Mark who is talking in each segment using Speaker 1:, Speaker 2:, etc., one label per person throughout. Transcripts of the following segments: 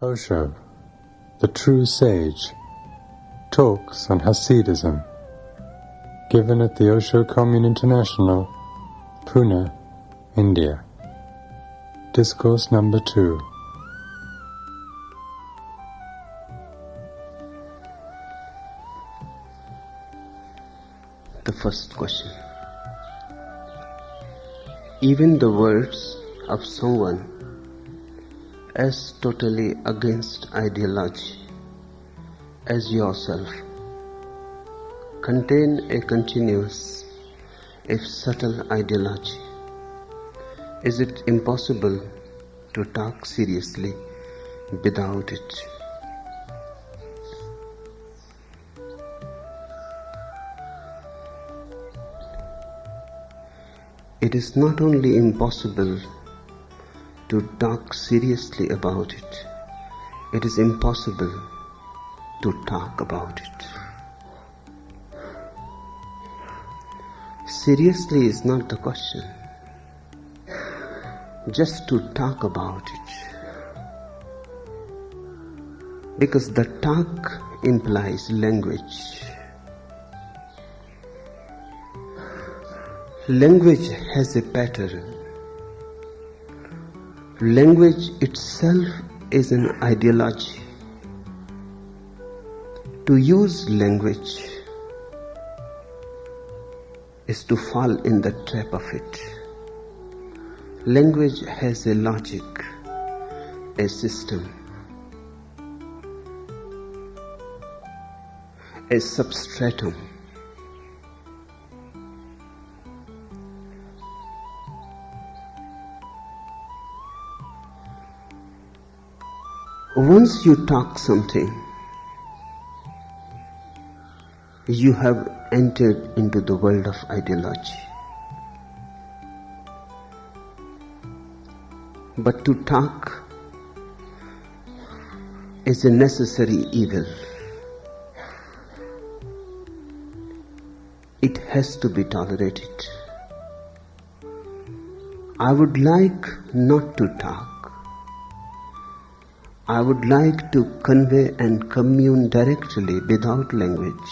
Speaker 1: Osho, the true sage, talks on Hasidism, given at the Osho Commune International, Pune, India. Discourse number 2.
Speaker 2: The first question. Even the words of someone as totally against ideology as yourself contain a continuous, if subtle ideology. Is it impossible to talk seriously without it? It is not only impossible to talk seriously about it, it is impossible to talk about it. Seriously is not the question, just to talk about it. Because the talk implies language. Language has a pattern. Language itself is an ideology. To use language is to fall in the trap of it. Language has a logic, a system, a substratum. Once you talk something, you have entered into the world of ideology. But to talk is a necessary evil. It has to be tolerated. I would like not to talk. I would like to convey and commune directly without language,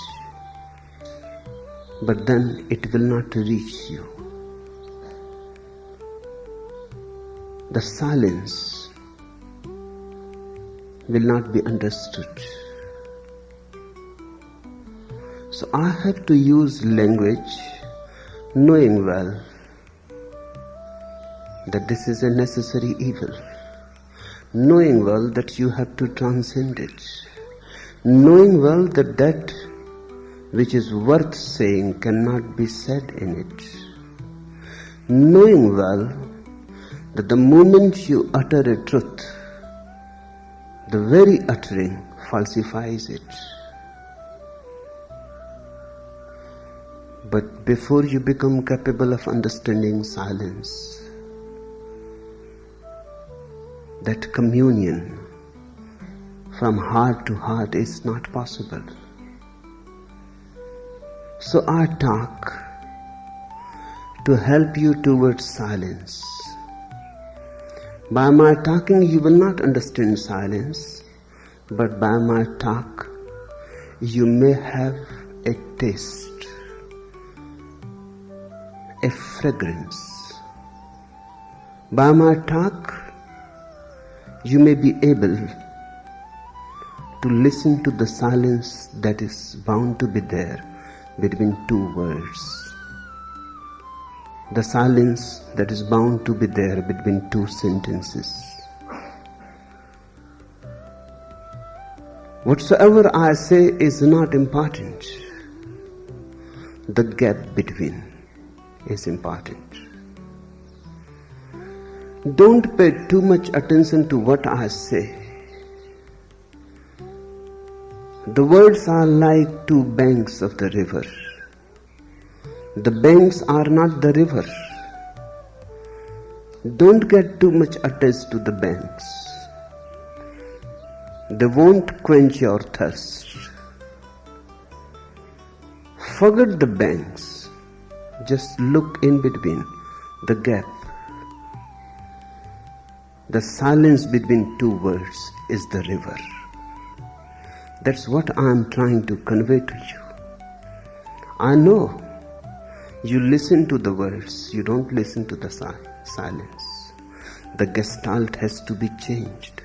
Speaker 2: but then it will not reach you. The silence will not be understood. So I have to use language knowing well that this is a necessary evil. Knowing well that you have to transcend it. Knowing well that that which is worth saying cannot be said in it. Knowing well that the moment you utter a truth, the very uttering falsifies it. But before you become capable of understanding silence, that communion from heart to heart is not possible. So I talk to help you towards silence. By my talking you will not understand silence, but by my talk you may have a taste, a fragrance. By my talk you may be able to listen to the silence that is bound to be there between two words. The silence that is bound to be there between two sentences. Whatsoever I say is not important. The gap between is important. Don't pay too much attention to what I say. The words are like two banks of the river. The banks are not the river. Don't get too much attached to the banks. They won't quench your thirst. Forget the banks. Just look in between the gap. The silence between two words is the river. That's what I am trying to convey to you. I know you listen to the words, you don't listen to the silence. The gestalt has to be changed.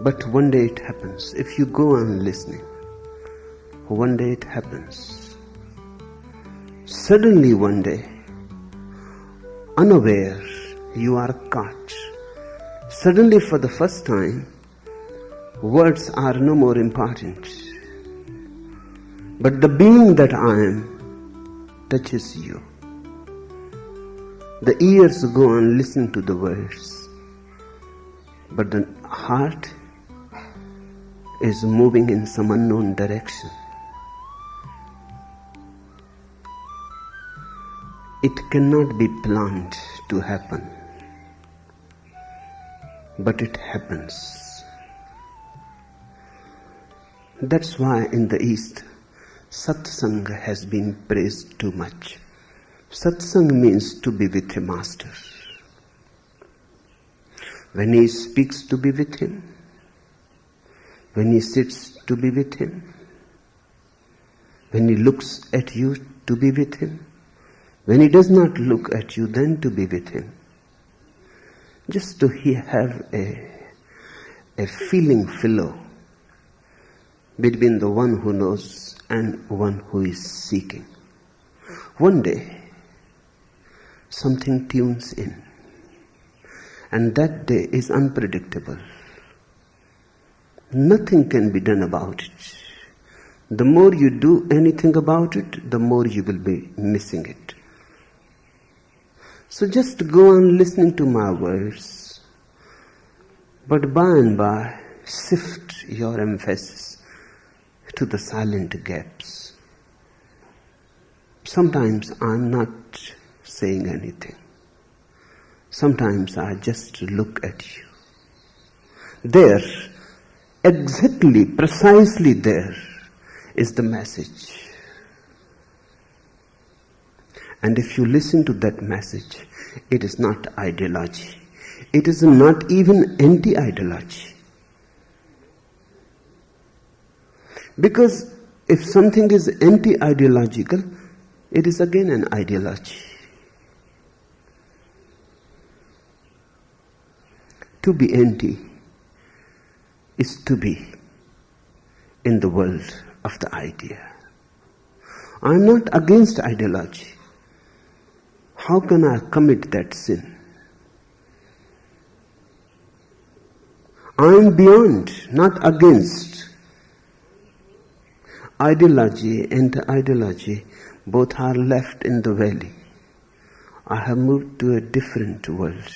Speaker 2: But one day it happens. If you go on listening, one day it happens. Suddenly one day, unaware, you are caught. Suddenly for the first time, words are no more important. But the being that I am touches you. The ears go on listening to the words, but the heart is moving in some unknown direction. It cannot be planned to happen, but it happens. That's why in the East, satsang has been praised too much. Satsang means to be with a master. When he speaks, to be with him. When he sits, to be with him. When he looks at you, to be with him. When he does not look at you, then to be with him. Just to have a feeling fellow between the one who knows and one who is seeking. One day, something tunes in, and that day is unpredictable. Nothing can be done about it. The more you do anything about it, the more you will be missing it. So just go on listening to my words, but by and by shift your emphasis to the silent gaps. Sometimes I'm not saying anything. Sometimes I just look at you. There, exactly, precisely there is the message. And if you listen to that message, it is not ideology. It is not even anti-ideology. Because if something is anti-ideological, it is again an ideology. To be anti is to be in the world of the idea. I am not against ideology. How can I commit that sin? I am beyond, not against. Ideology and ideology both are left in the valley. I have moved to a different world,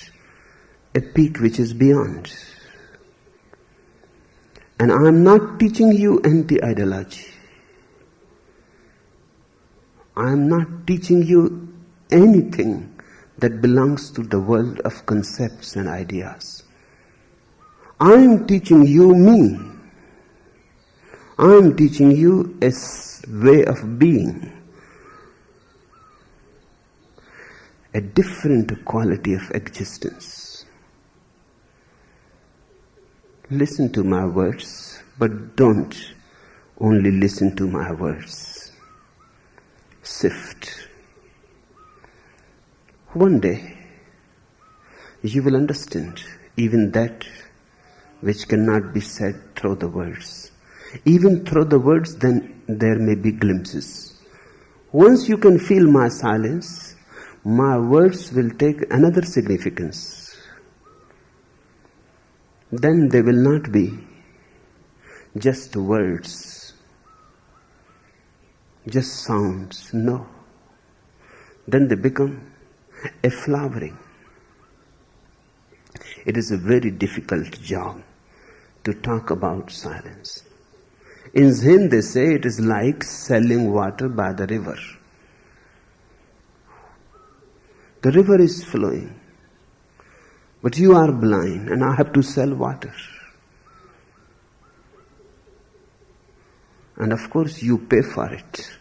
Speaker 2: a peak which is beyond. And I am not teaching you anti-ideology. I am not teaching you anything that belongs to the world of concepts and ideas. I am teaching you me. I am teaching you a way of being, a different quality of existence. Listen to my words, but don't only listen to my words. Sift. One day, you will understand even that which cannot be said through the words. Even through the words, then there may be glimpses. Once you can feel my silence, my words will take another significance. Then they will not be just words, just sounds. No. Then they become a flowering. It is a very difficult job to talk about silence. In Zen they say it is like selling water by the river. The river is flowing, but you are blind and I have to sell water. And of course you pay for it.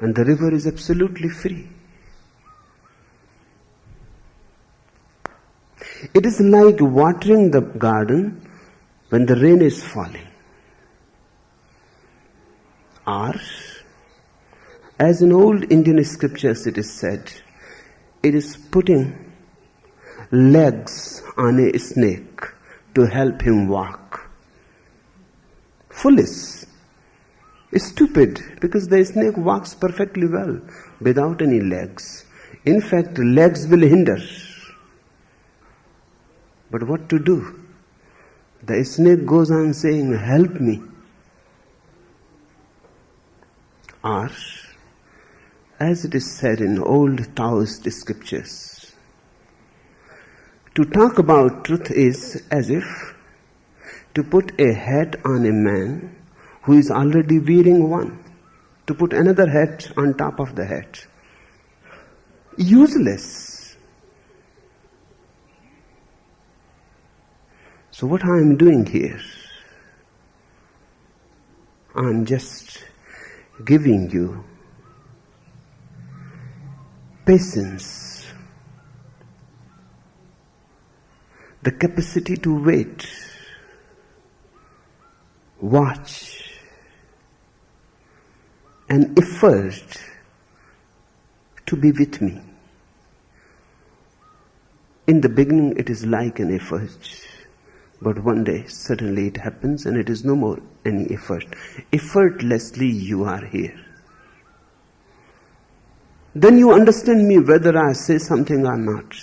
Speaker 2: And the river is absolutely free. It is like watering the garden when the rain is falling. Or, as in old Indian scriptures it is said, it is putting legs on a snake to help him walk. Foolish. Stupid, because the snake walks perfectly well without any legs. In fact, legs will hinder. But what to do? The snake goes on saying, help me. Or, as it is said in old Taoist scriptures, to talk about truth is as if to put a hat on a man who is already wearing one, to put another hat on top of the hat. Useless. So what I am doing here, I am just giving you patience, the capacity to wait, watch, an effort to be with me. In the beginning it is like an effort, but one day suddenly it happens and it is no more any effort. Effortlessly you are here. Then you understand me whether I say something or not.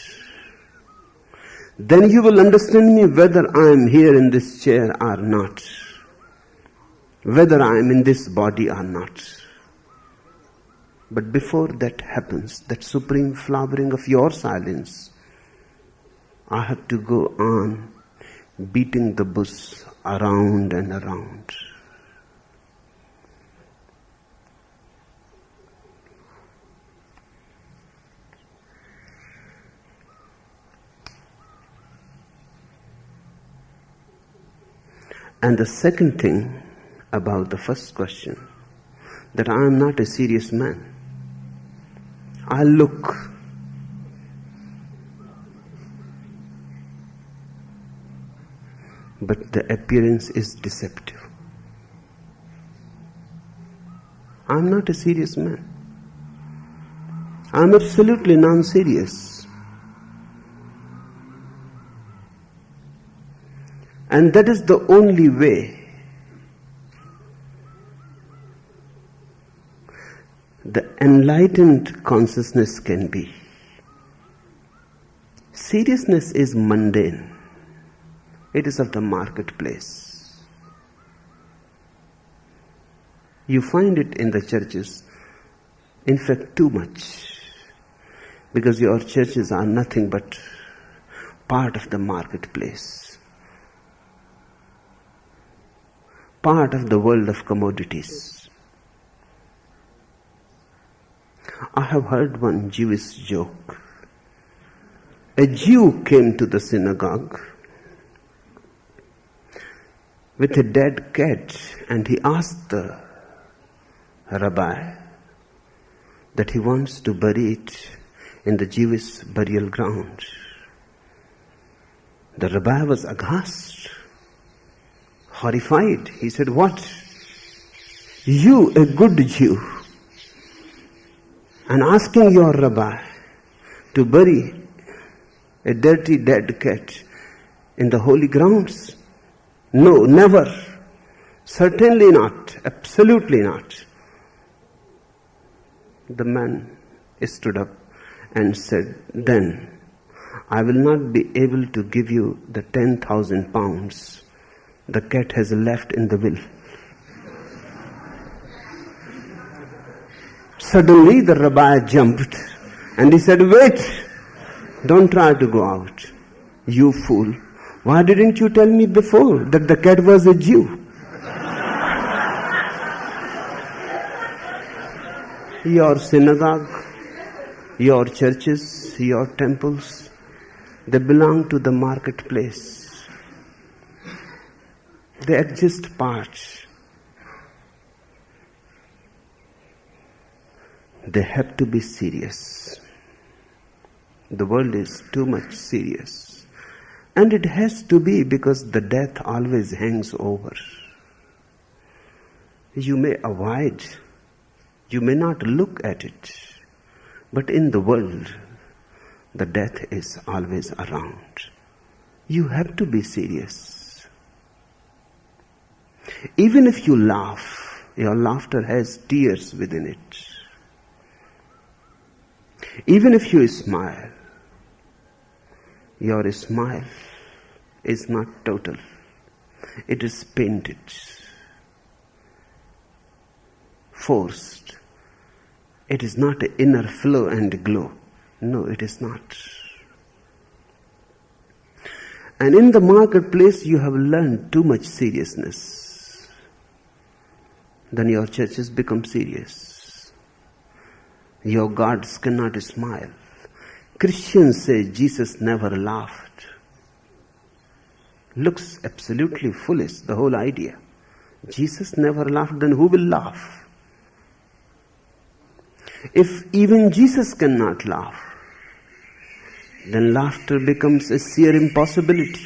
Speaker 2: Then you will understand me whether I am here in this chair or not. Whether I am in this body or not. But before that happens, that supreme flowering of your silence, I have to go on beating the bush around and around. And the second thing about the first question, that I am not a serious man. I look. But the appearance is deceptive. I am not a serious man. I am absolutely non-serious. And that is the only way the enlightened consciousness can be. Seriousness is mundane. It is of the marketplace. You find it in the churches, in fact too much, because your churches are nothing but part of the marketplace, part of the world of commodities. I have heard one Jewish joke. A Jew came to the synagogue with a dead cat, and he asked the rabbi that he wants to bury it in the Jewish burial ground. The rabbi was aghast, horrified. He said, "What? You, a good Jew, and asking your rabbi to bury a dirty dead cat in the holy grounds? No, never. Certainly not. Absolutely not." The man stood up and said, "Then I will not be able to give you the 10,000 pounds the cat has left in the will." Suddenly the rabbi jumped and he said, "Wait, don't try to go out. You fool. Why didn't you tell me before that the cat was a Jew?" Your synagogue, your churches, your temples, they belong to the marketplace. They exist parts. They have to be serious. The world is too much serious. And it has to be, because the death always hangs over. You may avoid, you may not look at it, but in the world, the death is always around. You have to be serious. Even if you laugh, your laughter has tears within it. Even if you smile, your smile is not total. It is painted, forced. It is not an inner flow and glow. No, it is not. And in the marketplace, you have learned too much seriousness. Then your churches become serious. Your gods cannot smile. Christians say Jesus never laughed. Looks absolutely foolish, the whole idea. Jesus never laughed, then who will laugh? If even Jesus cannot laugh, then laughter becomes a sheer impossibility.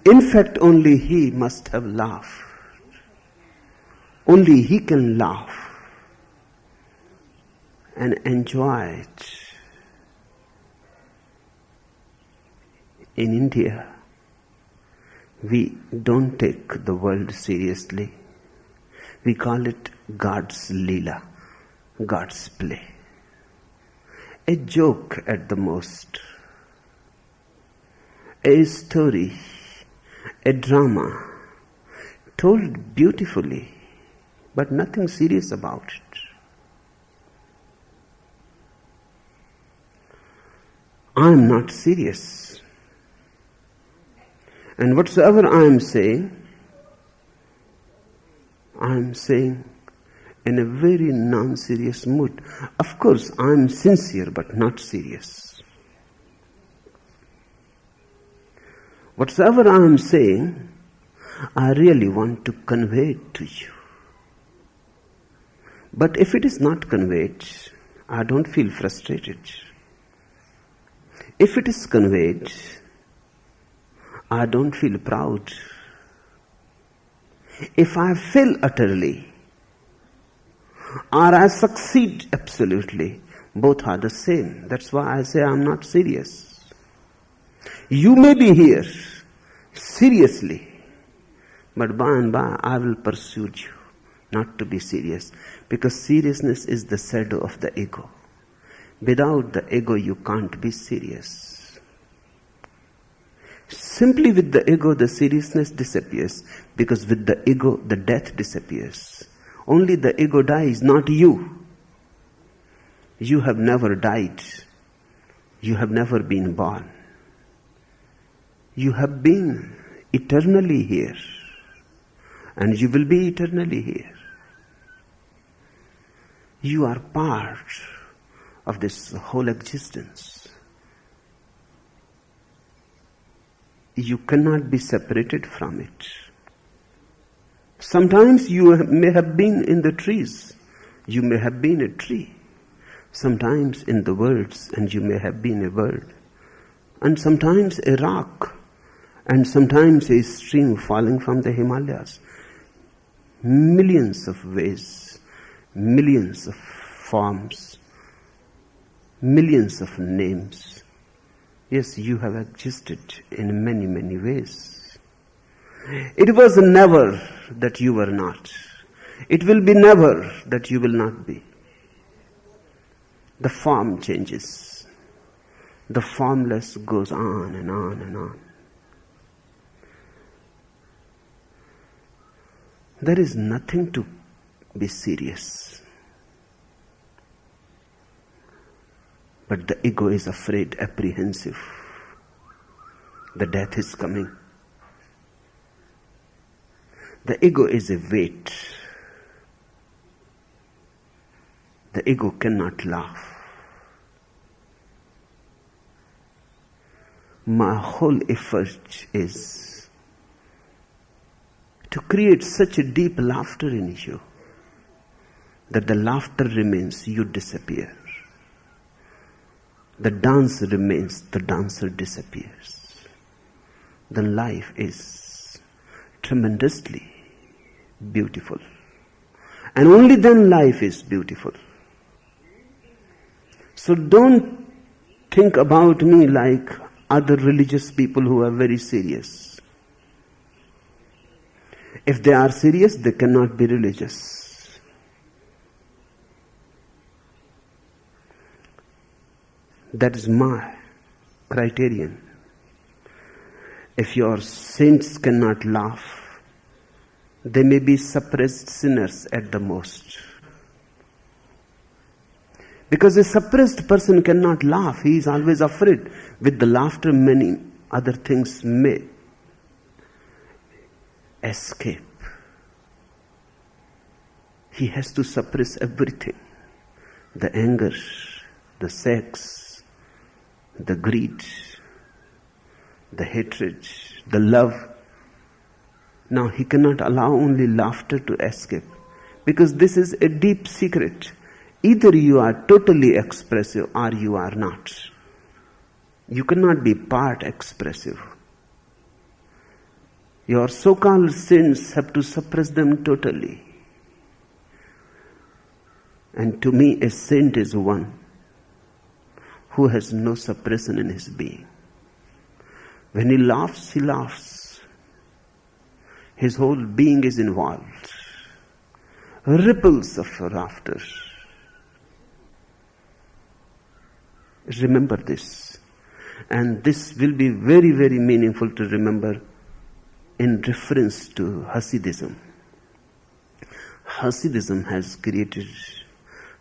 Speaker 2: In fact, only He must have laughed. Only He can laugh and enjoy it. In India, we don't take the world seriously. We call it God's Leela, God's play. A joke at the most. A story, a drama, told beautifully, but nothing serious about it. I am not serious. And whatsoever I am saying in a very non-serious mood. Of course, I am sincere but not serious. Whatsoever I am saying, I really want to convey it to you. But if it is not conveyed, I don't feel frustrated. If it is conveyed, I don't feel proud. If I fail utterly, or I succeed absolutely, both are the same. That's why I say I'm not serious. You may be here seriously, but by and by I will persuade you not to be serious, because seriousness is the shadow of the ego. Without the ego, you can't be serious. Simply with the ego, the seriousness disappears, because with the ego, the death disappears. Only the ego dies, not you. You have never died. You have never been born. You have been eternally here, and you will be eternally here. You are part of this whole existence. You cannot be separated from it. Sometimes you may have been in the trees. You may have been a tree. Sometimes in the birds, and you may have been a bird. And sometimes a rock. And sometimes a stream falling from the Himalayas. Millions of ways, millions of forms, millions of names. Yes, you have existed in many, many ways. It was never that you were not. It will be never that you will not be. The form changes. The formless goes on and on and on. There is nothing to be serious. But the ego is afraid, apprehensive. The death is coming. The ego is a weight. The ego cannot laugh. My whole effort is to create such a deep laughter in you that the laughter remains, you disappear. the dance remains, the dancer disappears, then life is tremendously beautiful. And only then life is beautiful. So don't think about me like other religious people who are very serious. If they are serious, they cannot be religious. That is my criterion. If your saints cannot laugh, they may be suppressed sinners at the most. Because a suppressed person cannot laugh. He is always afraid. With the laughter, many other things may escape. He has to suppress everything. The anger, the sex, the greed, the hatred, the love. Now he cannot allow only laughter to escape, because this is a deep secret. Either you are totally expressive or you are not. You cannot be part expressive. Your so-called sins have to suppress them totally. And to me, a saint is one who has no suppression in his being. When he laughs, he laughs. His whole being is involved. Ripples of laughter. Remember this. And this will be very, very meaningful to remember in reference to Hasidism. Hasidism has created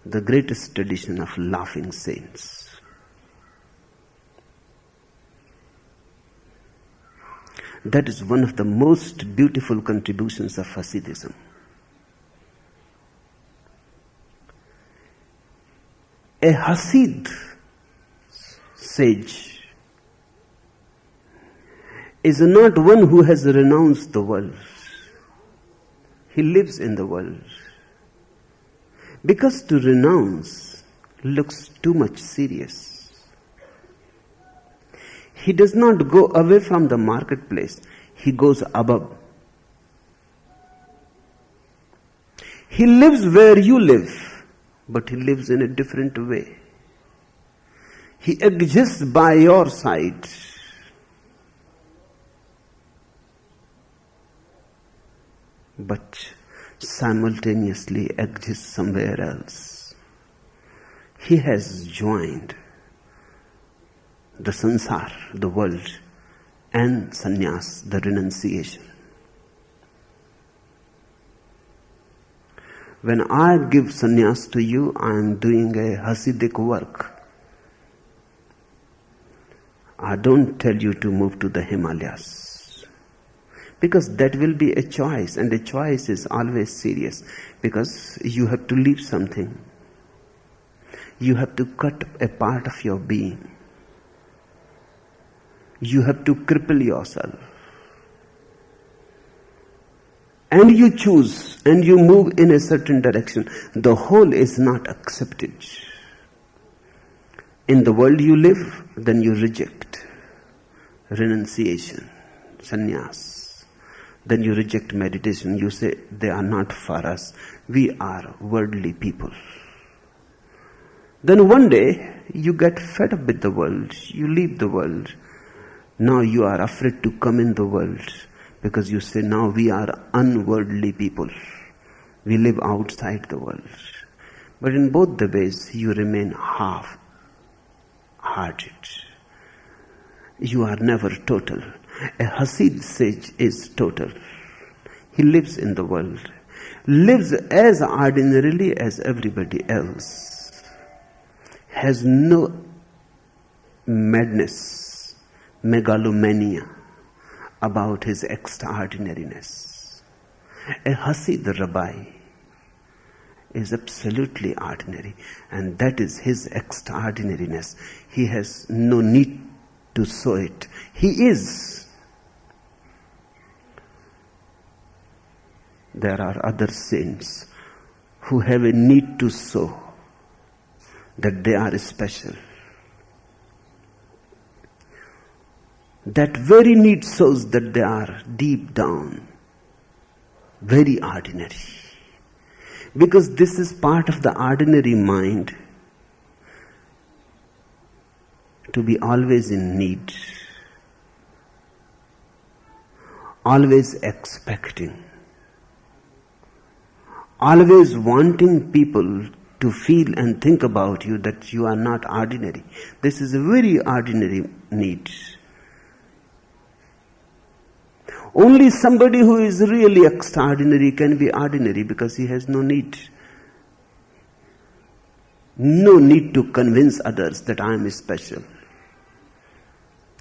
Speaker 2: the greatest tradition of laughing saints. That is one of the most beautiful contributions of Hasidism. A Hasid sage is not one who has renounced the world. He lives in the world. Because to renounce looks too much serious. He does not go away from the marketplace. He goes above. He lives where you live, but he lives in a different way. He exists by your side. But simultaneously exists somewhere else. He has joined the sansar, the world, and sannyas, the renunciation. When I give sannyas to you, I am doing a Hasidic work. I don't tell you to move to the Himalayas, because that will be a choice, and a choice is always serious, because you have to leave something. You have to cut a part of your being. You have to cripple yourself. And you choose and you move in a certain direction. The whole is not accepted. In the world you live, then you reject renunciation, sannyas. Then you reject meditation. You say, they are not for us. We are worldly people. Then one day, you get fed up with the world. You leave the world. Now you are afraid to come in the world, because you say, now we are unworldly people. We live outside the world. But in both the ways, you remain half-hearted. You are never total. A Hasid sage is total. He lives in the world, lives as ordinarily as everybody else, has no madness, megalomania about his extraordinariness. A Hasid Rabbi is absolutely ordinary, and that is his extraordinariness. He has no need to show it. He is. There are other saints who have a need to show that they are special. that very need shows that they are deep down very ordinary. Because this is part of the ordinary mind, to be always in need, always expecting, always wanting people to feel and think about you that you are not ordinary. This is a very ordinary need. Only somebody who is really extraordinary can be ordinary, because he has no need. No need to convince others that I am special.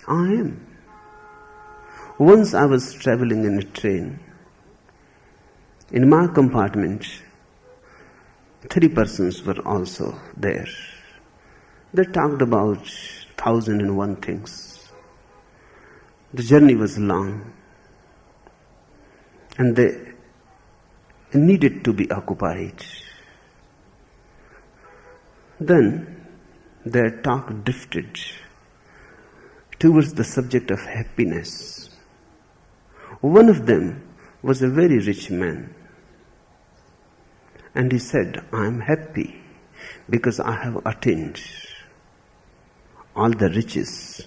Speaker 2: I am. Once I was traveling in a train. In my compartment, 3 persons were also there. They talked about 1,001 things. The journey was long, and they needed to be occupied. Then their talk drifted towards the subject of happiness. One of them was a very rich man, and he said, I am happy because I have attained all the riches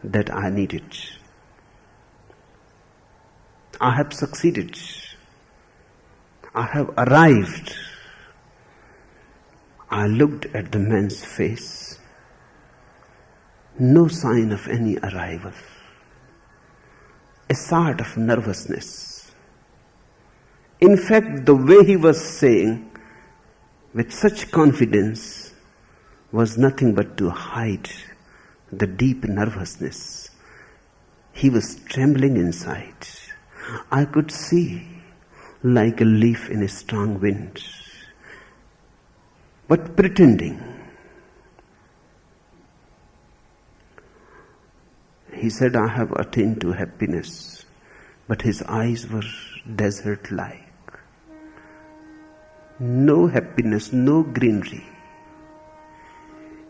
Speaker 2: that I needed. I have succeeded. I have arrived. I looked at the man's face. No sign of any arrival. A sort of nervousness. In fact, the way he was saying with such confidence was nothing but to hide the deep nervousness. He was trembling inside. I could see like a leaf in a strong wind, but pretending. He said, I have attained to happiness, but his eyes were desert-like. No happiness, no greenery.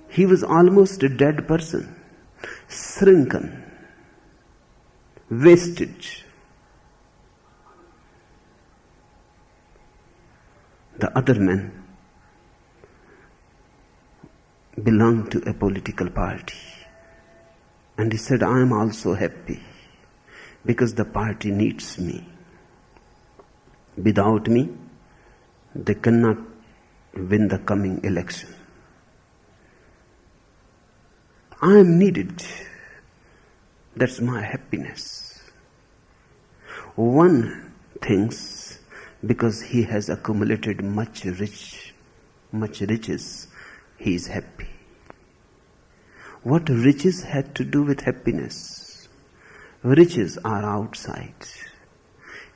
Speaker 2: He was almost a dead person, shrunken, wasted. The other man belonged to a political party. And he said, I am also happy because the party needs me. Without me, they cannot win the coming election. I am needed. That's my happiness. One thinks because he has accumulated much riches, he is happy. What riches had to do with happiness? Riches are outside.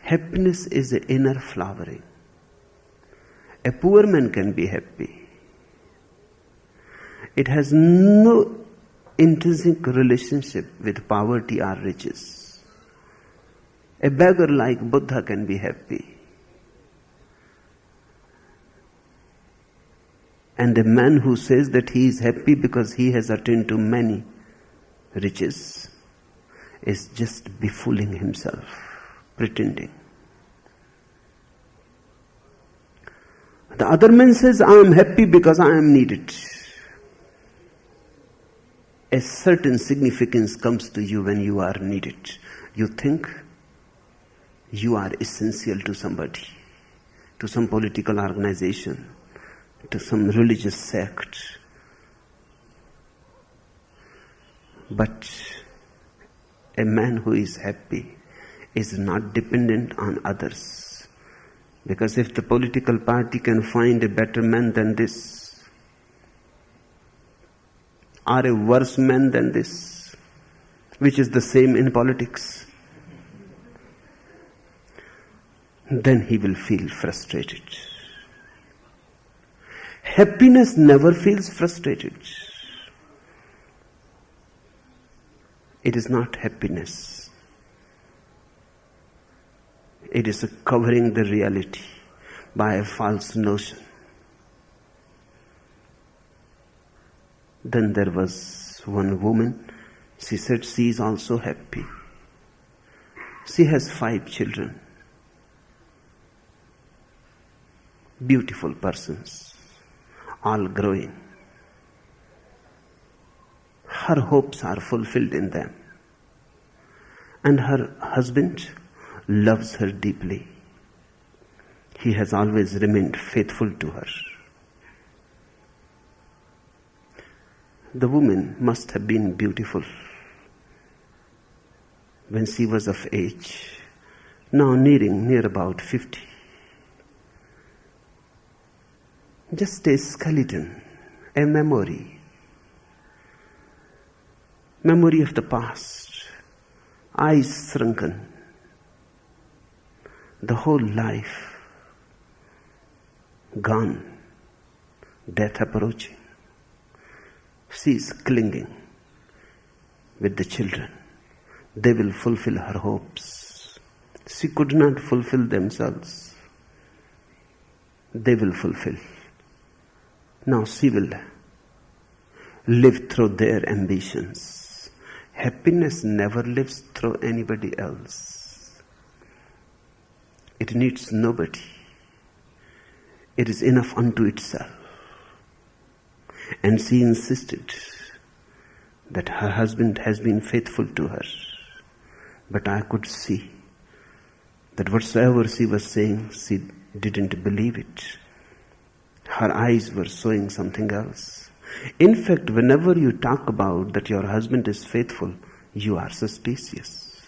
Speaker 2: Happiness is the inner flowering. A poor man can be happy. It has no intrinsic relationship with poverty or riches. A beggar like Buddha can be happy. And a man who says that he is happy because he has attained to many riches is just befooling himself, pretending. The other man says, I am happy because I am needed. A certain significance comes to you when you are needed. You think you are essential to somebody, to some political organization, to some religious sect. But a man who is happy is not dependent on others. Because if the political party can find a better man than this, or a worse man than this, which is the same in politics, then he will feel frustrated. Happiness never feels frustrated. It is not happiness. It is covering the reality by a false notion. Then there was one woman, She said she is also happy. She has 5 children. Beautiful persons, all growing. Her hopes are fulfilled in them. And her husband loves her deeply. He has always remained faithful to her. The woman must have been beautiful when she was of age, now near about 50. Just a skeleton, a memory of the past, eyes shrunken, the whole life gone, death approaching. She is clinging with the children. They will fulfill her hopes. She could not fulfill themselves. They will fulfill. Now she will live through their ambitions. Happiness never lives through anybody else. It needs nobody. It is enough unto itself. And she insisted that her husband has been faithful to her. But I could see that whatsoever she was saying, she didn't believe it. Her eyes were showing something else. In fact, whenever you talk about that your husband is faithful, you are suspicious.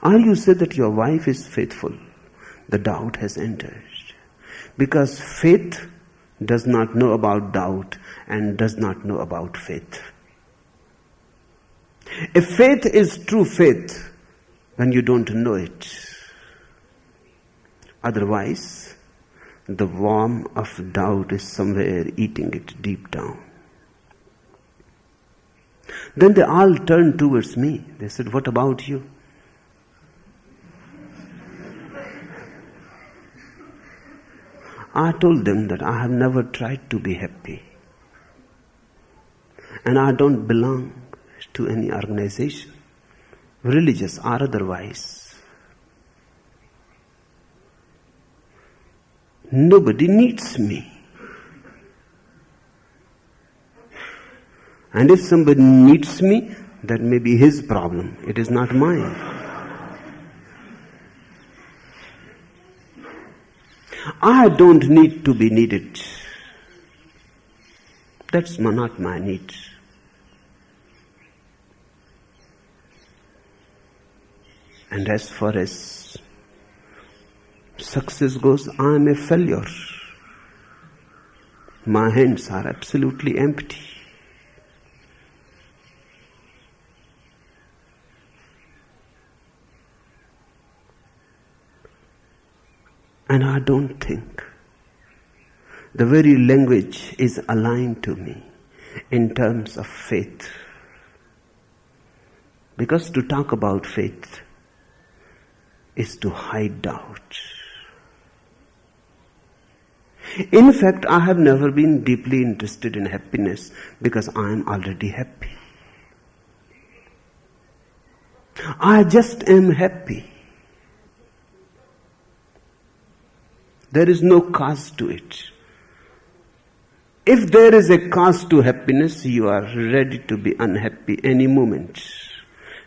Speaker 2: Or you say that your wife is faithful, the doubt has entered. Because faith does not know about doubt and does not know about faith. If faith is true faith, when you don't know it. Otherwise, the worm of doubt is somewhere eating it deep down. Then they all turned towards me. They said, "What about you?" I told them that I have never tried to be happy. And I don't belong to any organization, religious or otherwise. Nobody needs me. And if somebody needs me, that may be his problem. It is not mine. I don't need to be needed. That's not my need. And as far as success goes, I am a failure. My hands are absolutely empty. And I don't think the very language is aligned to me in terms of faith. Because to talk about faith is to hide doubt. In fact, I have never been deeply interested in happiness because I am already happy. I just am happy. There is no cause to it. If there is a cause to happiness, you are ready to be unhappy any moment.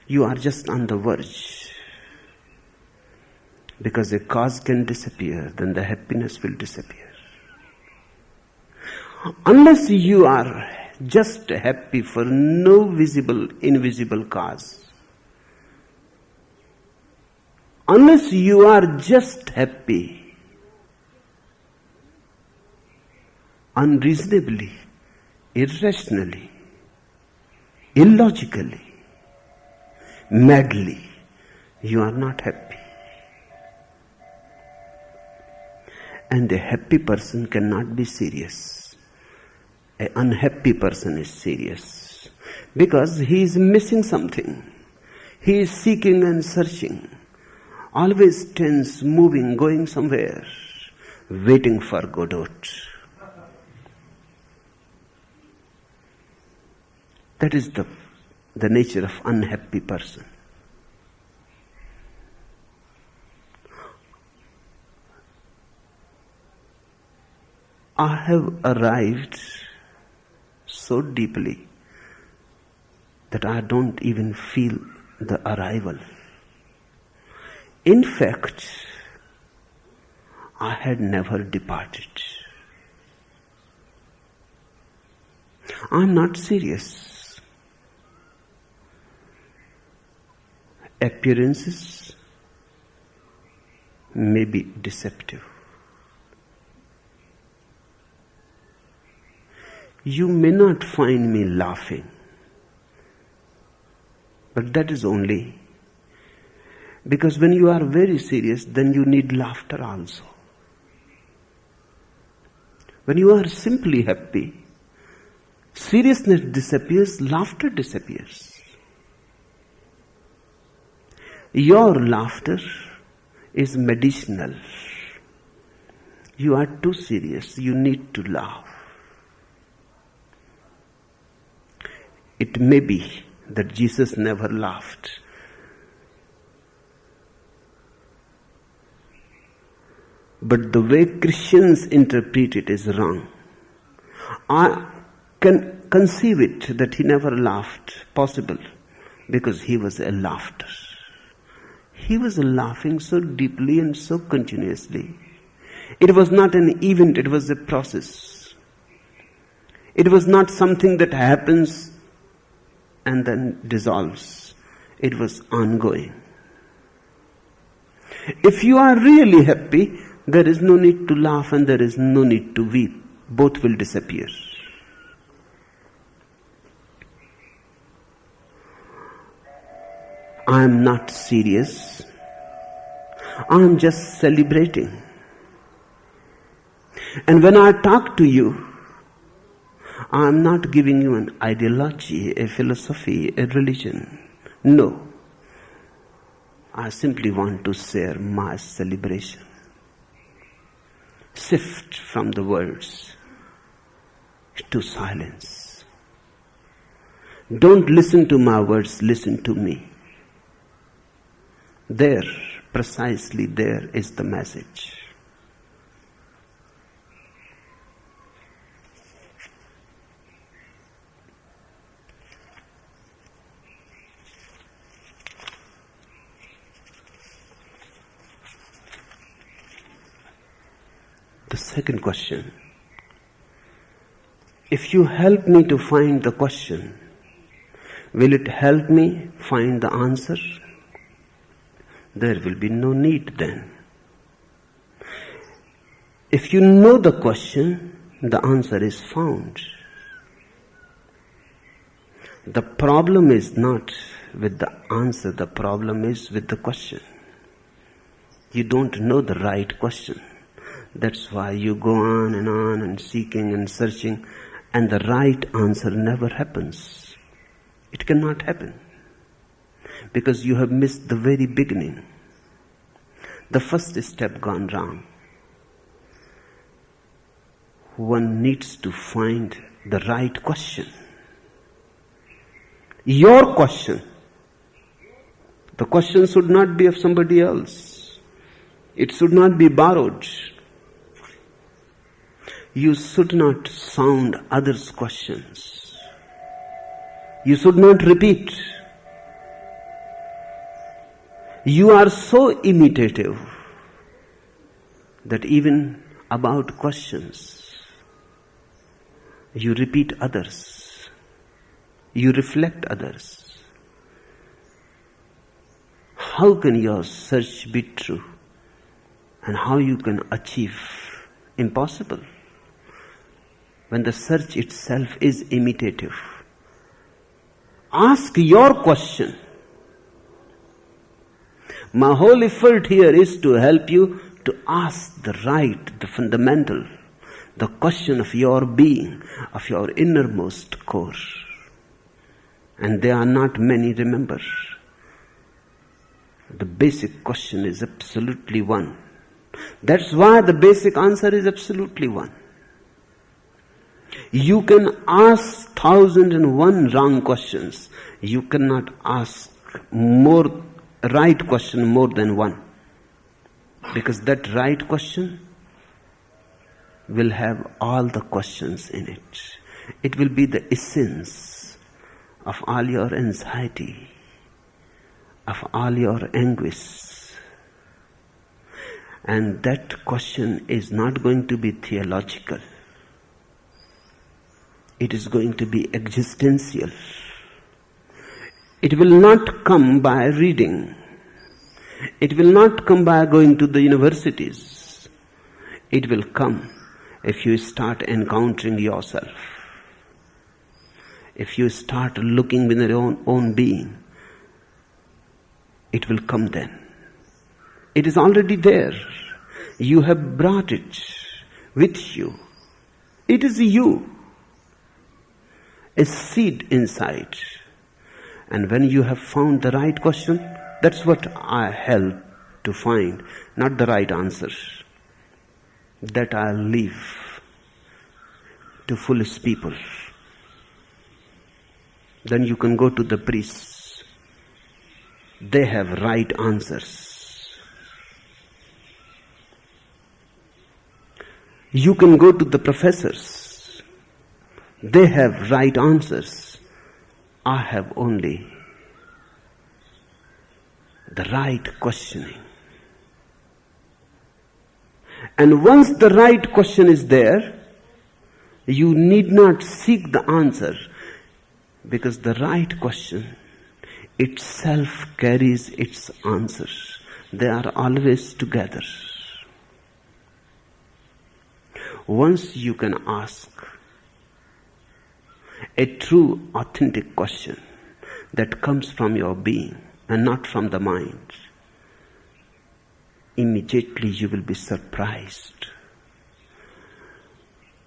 Speaker 2: You are just on the verge. Because a cause can disappear, then the happiness will disappear. Unless you are just happy for no visible, invisible cause. Unless you are just happy unreasonably, irrationally, illogically, madly, you are not happy. And a happy person cannot be serious. An unhappy person is serious because he is missing something. He is seeking and searching, always tense, moving, going somewhere, waiting for Godot. That is the the nature of unhappy person. I have arrived so deeply that I don't even feel the arrival. In fact, I had never departed. I'm not serious. Appearances may be deceptive. You may not find me laughing, but that is only because when you are very serious, then you need laughter also. When you are simply happy, seriousness disappears, laughter disappears. Your laughter is medicinal. You are too serious, you need to laugh. It may be that Jesus never laughed. But the way Christians interpret it is wrong. I can conceive it that he never laughed, possible, because he was a laughter. He was laughing so deeply and so continuously. It was not an event, it was a process. It was not something that happens and then dissolves. It was ongoing. If you are really happy, there is no need to laugh and there is no need to weep. Both will disappear. I am not serious. I am just celebrating. And when I talk to you, I am not giving you an ideology, a philosophy, a religion. No. I simply want to share my celebration. Shift from the words to silence. Don't listen to my words, listen to me. There, precisely there is the message. The second question. If you help me to find the question, will it help me find the answer? There will be no need then. If you know the question, the answer is found. The problem is not with the answer, the problem is with the question. You don't know the right question. That's why you go on and seeking and searching, and the right answer never happens. It cannot happen. Because you have missed the very beginning. The first step gone wrong. One needs to find the right question. Your question. The question should not be of somebody else. It should not be borrowed. You should not sound others' questions. You should not repeat. You are so imitative that even about questions, you repeat others. You reflect others. How can your search be true? And how you can achieve? Impossible. When the search itself is imitative. Ask your question. My whole effort here is to help you to ask the right, the fundamental, the question of your being, of your innermost core. And there are not many, remember. The basic question is absolutely one. That's why the basic answer is absolutely one. You can ask 1,001 wrong questions. You cannot ask right question more than one. Because that right question will have all the questions in it. It will be the essence of all your anxiety, of all your anguish. And that question is not going to be theological. It is going to be existential. It will not come by reading. It will not come by going to the universities. It will come if you start encountering yourself. If you start looking within your own being, it will come then. It is already there. You have brought it with you. It is you. A seed inside. And when you have found the right question, that's what I help to find, not the right answer. That I'll leave to foolish people. Then you can go to the priests. They have right answers. You can go to the professors. They have right answers. I have only the right questioning. And once the right question is there, you need not seek the answer, because the right question itself carries its answers. They are always together. Once you can ask a true, authentic question that comes from your being and not from the mind, immediately you will be surprised.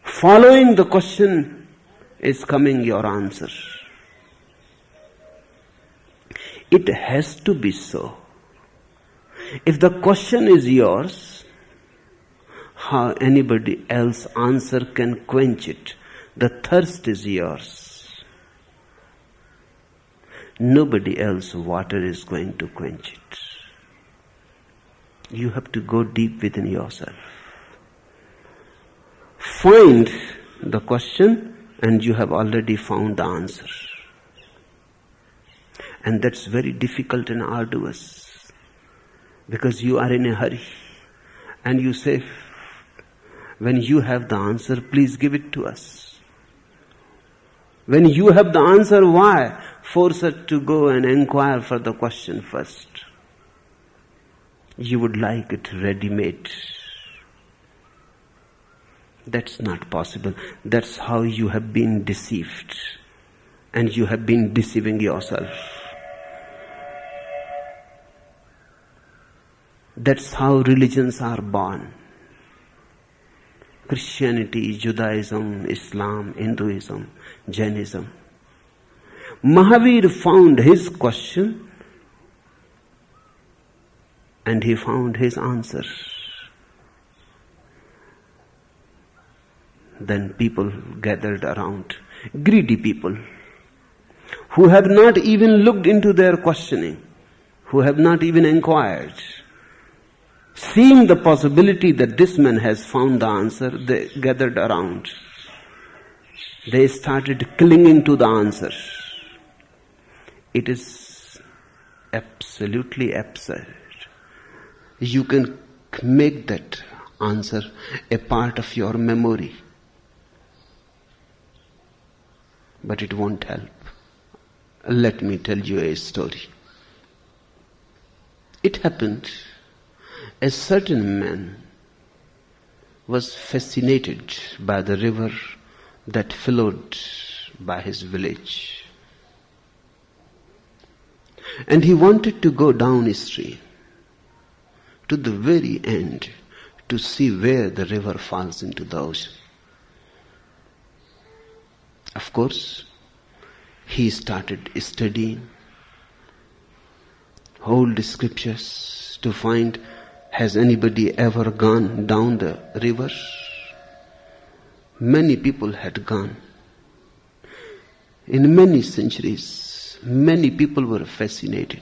Speaker 2: Following the question is coming your answer. It has to be so. If the question is yours, how anybody else's answer can quench it? The thirst is yours. Nobody else's water is going to quench it. You have to go deep within yourself. Find the question and you have already found the answer. And that's very difficult and arduous, because you are in a hurry and you say, when you have the answer, please give it to us. When you have the answer, why force us to go and inquire for the question first? You would like it ready-made. That's not possible. That's how you have been deceived. And you have been deceiving yourself. That's how religions are born. Christianity, Judaism, Islam, Hinduism, Jainism. Mahavir found his question and he found his answer. Then people gathered around, greedy people, who have not even looked into their questioning, who have not even inquired. Seeing the possibility that this man has found the answer, they gathered around. They started clinging to the answer. It is absolutely absurd. You can make that answer a part of your memory, but it won't help. Let me tell you a story. It happened, a certain man was fascinated by the river that flowed by his village. And he wanted to go down a stream to the very end to see where the river falls into the ocean. Of course, he started studying old scriptures to find, has anybody ever gone down the river? Many people had gone. In many centuries, many people were fascinated.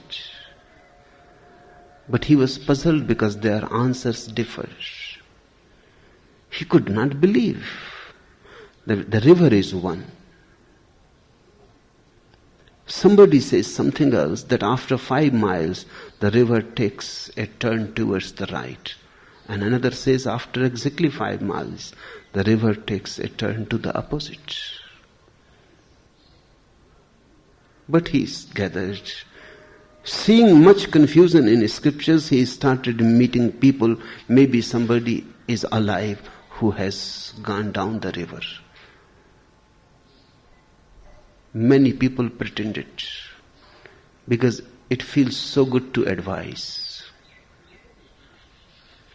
Speaker 2: But he was puzzled because their answers differed. He could not believe that the river is one. Somebody says something else, that after 5 miles the river takes a turn towards the right. And another says after exactly 5 miles the river takes a turn to the opposite. But he gathered. Seeing much confusion in scriptures, he started meeting people. Maybe somebody is alive who has gone down the river. Many people pretended because it feels so good to advise.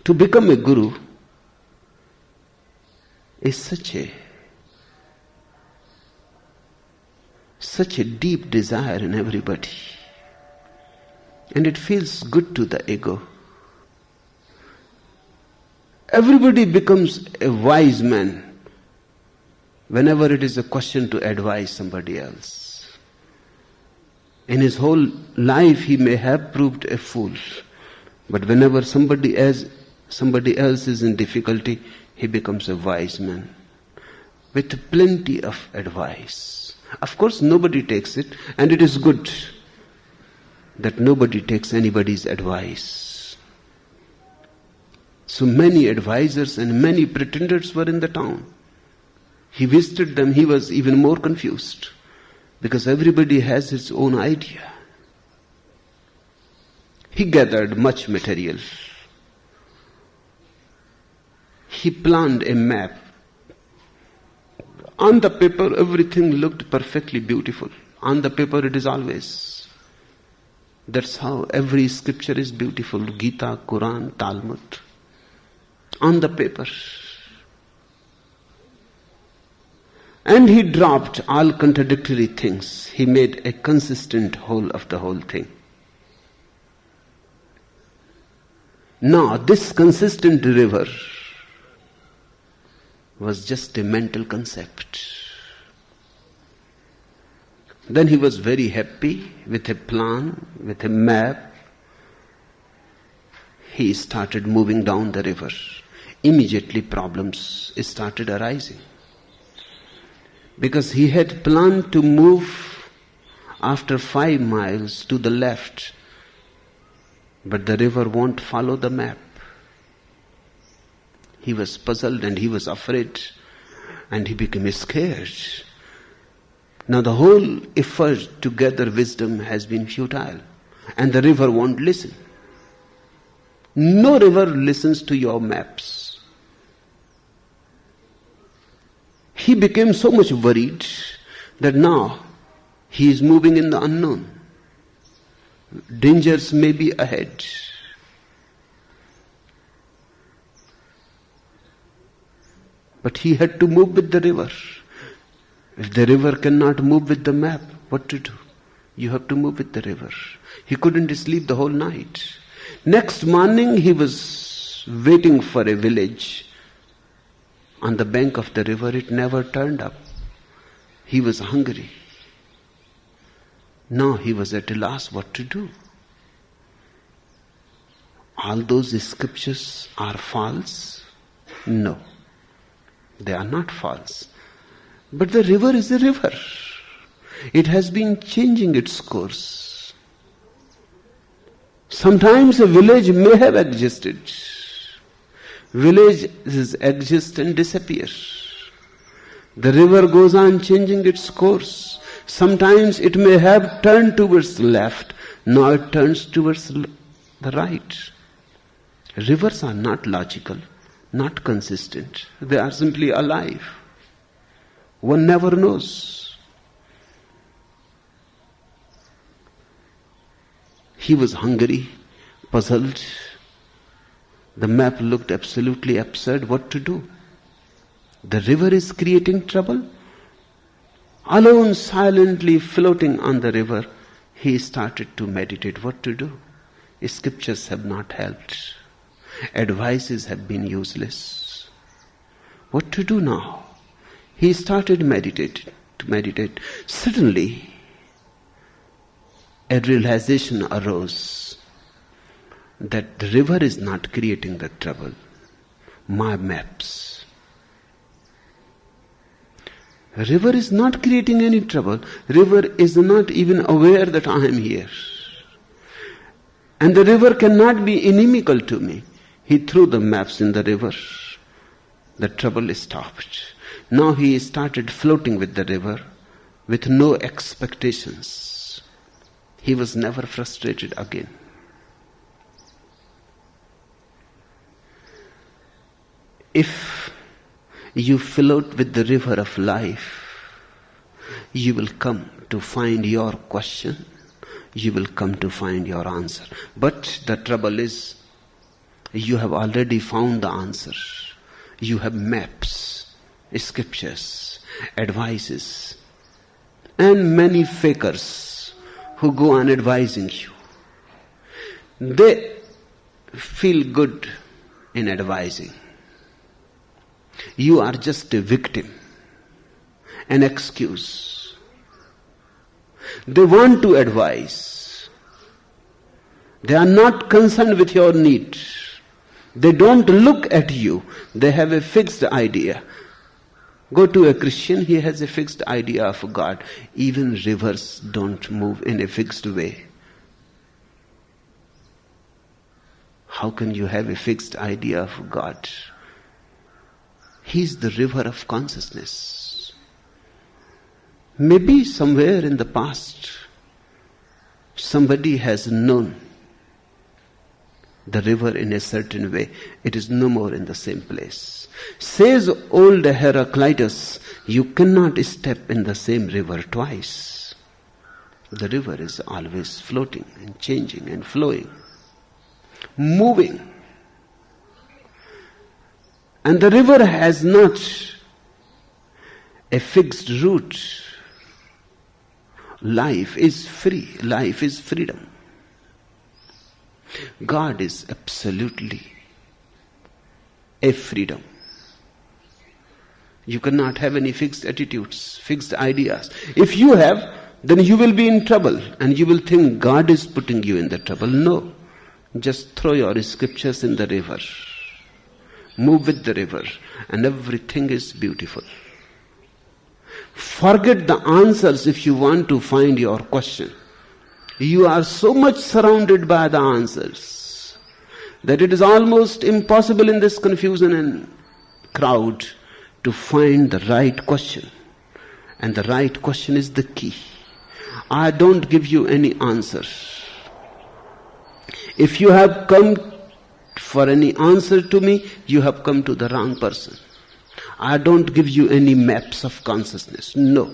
Speaker 2: To become a guru is such a deep desire in everybody. And it feels good to the ego. Everybody becomes a wise man whenever it is a question to advise somebody else. In his whole life he may have proved a fool, but whenever somebody else is in difficulty, he becomes a wise man with plenty of advice. Of course nobody takes it, and it is good that nobody takes anybody's advice. So many advisors and many pretenders were in the town. He visited them, he was even more confused because everybody has his own idea. He gathered much material. He planned a map. On the paper everything looked perfectly beautiful. On the paper it is always. That's how every scripture is beautiful. Gita, Quran, Talmud. On the paper. And he dropped all contradictory things. He made a consistent whole of the whole thing. Now, this consistent river was just a mental concept. Then he was very happy with a plan, with a map. He started moving down the river. Immediately problems started arising. Because he had planned to move after 5 miles to the left, but the river won't follow the map. He was puzzled and he was afraid and he became scared. Now the whole effort to gather wisdom has been futile, and the river won't listen. No river listens to your maps. He became so much worried that now he is moving in the unknown. Dangers may be ahead. But he had to move with the river. If the river cannot move with the map, what to do? You have to move with the river. He couldn't sleep the whole night. Next morning he was waiting for a village on the bank of the river. It never turned up. He was hungry. Now he was at a loss what to do. All those scriptures are false? No, they are not false. But the river is a river. It has been changing its course. Sometimes a village may have existed. Villages exist and disappear. The river goes on changing its course. Sometimes it may have turned towards the left. Now it turns towards the right. Rivers are not logical, not consistent. They are simply alive. One never knows. He was hungry, puzzled. The map looked absolutely absurd. What to do? The river is creating trouble. Alone, silently floating on the river, he started to meditate. What to do? Scriptures have not helped. Advices have been useless. What to do now? He started to meditate. Suddenly, a realization arose that the river is not creating the trouble. My maps. River is not creating any trouble. River is not even aware that I am here. And the river cannot be inimical to me. He threw the maps in the river. The trouble stopped. Now he started floating with the river with no expectations. He was never frustrated again. If you float with the river of life, you will come to find your question. You will come to find your answer. But the trouble is, you have already found the answer. You have maps, scriptures, advices, and many fakers who go on advising you. They feel good in advising. You are just a victim, an excuse. They want to advise. They are not concerned with your need. They don't look at you. They have a fixed idea. Go to a Christian, he has a fixed idea of God. Even rivers don't move in a fixed way. How can you have a fixed idea of God? He is the river of consciousness. Maybe somewhere in the past, somebody has known the river in a certain way. It is no more in the same place. Says old Heraclitus, you cannot step in the same river twice. The river is always floating and changing and flowing, moving. And the river has not a fixed route. Life is free. Life is freedom. God is absolutely a freedom. You cannot have any fixed attitudes, fixed ideas. If you have, then you will be in trouble and you will think God is putting you in the trouble. No. Just throw your scriptures in the river. Move with the river and everything is beautiful. Forget the answers if you want to find your question. You are so much surrounded by the answers that it is almost impossible in this confusion and crowd to find the right question. And the right question is the key. I don't give you any answers. If you have come for any answer to me, you have come to the wrong person. I don't give you any maps of consciousness. No.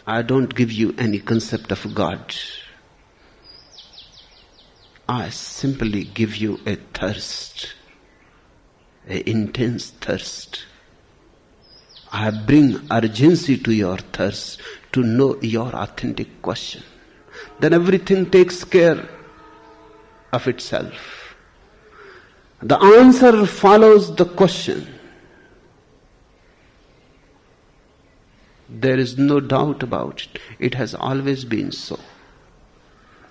Speaker 2: I don't give you any concept of God. I simply give you a thirst, an intense thirst. I bring urgency to your thirst to know your authentic question. Then everything takes care of itself. The answer follows the question. There is no doubt about it. It has always been so.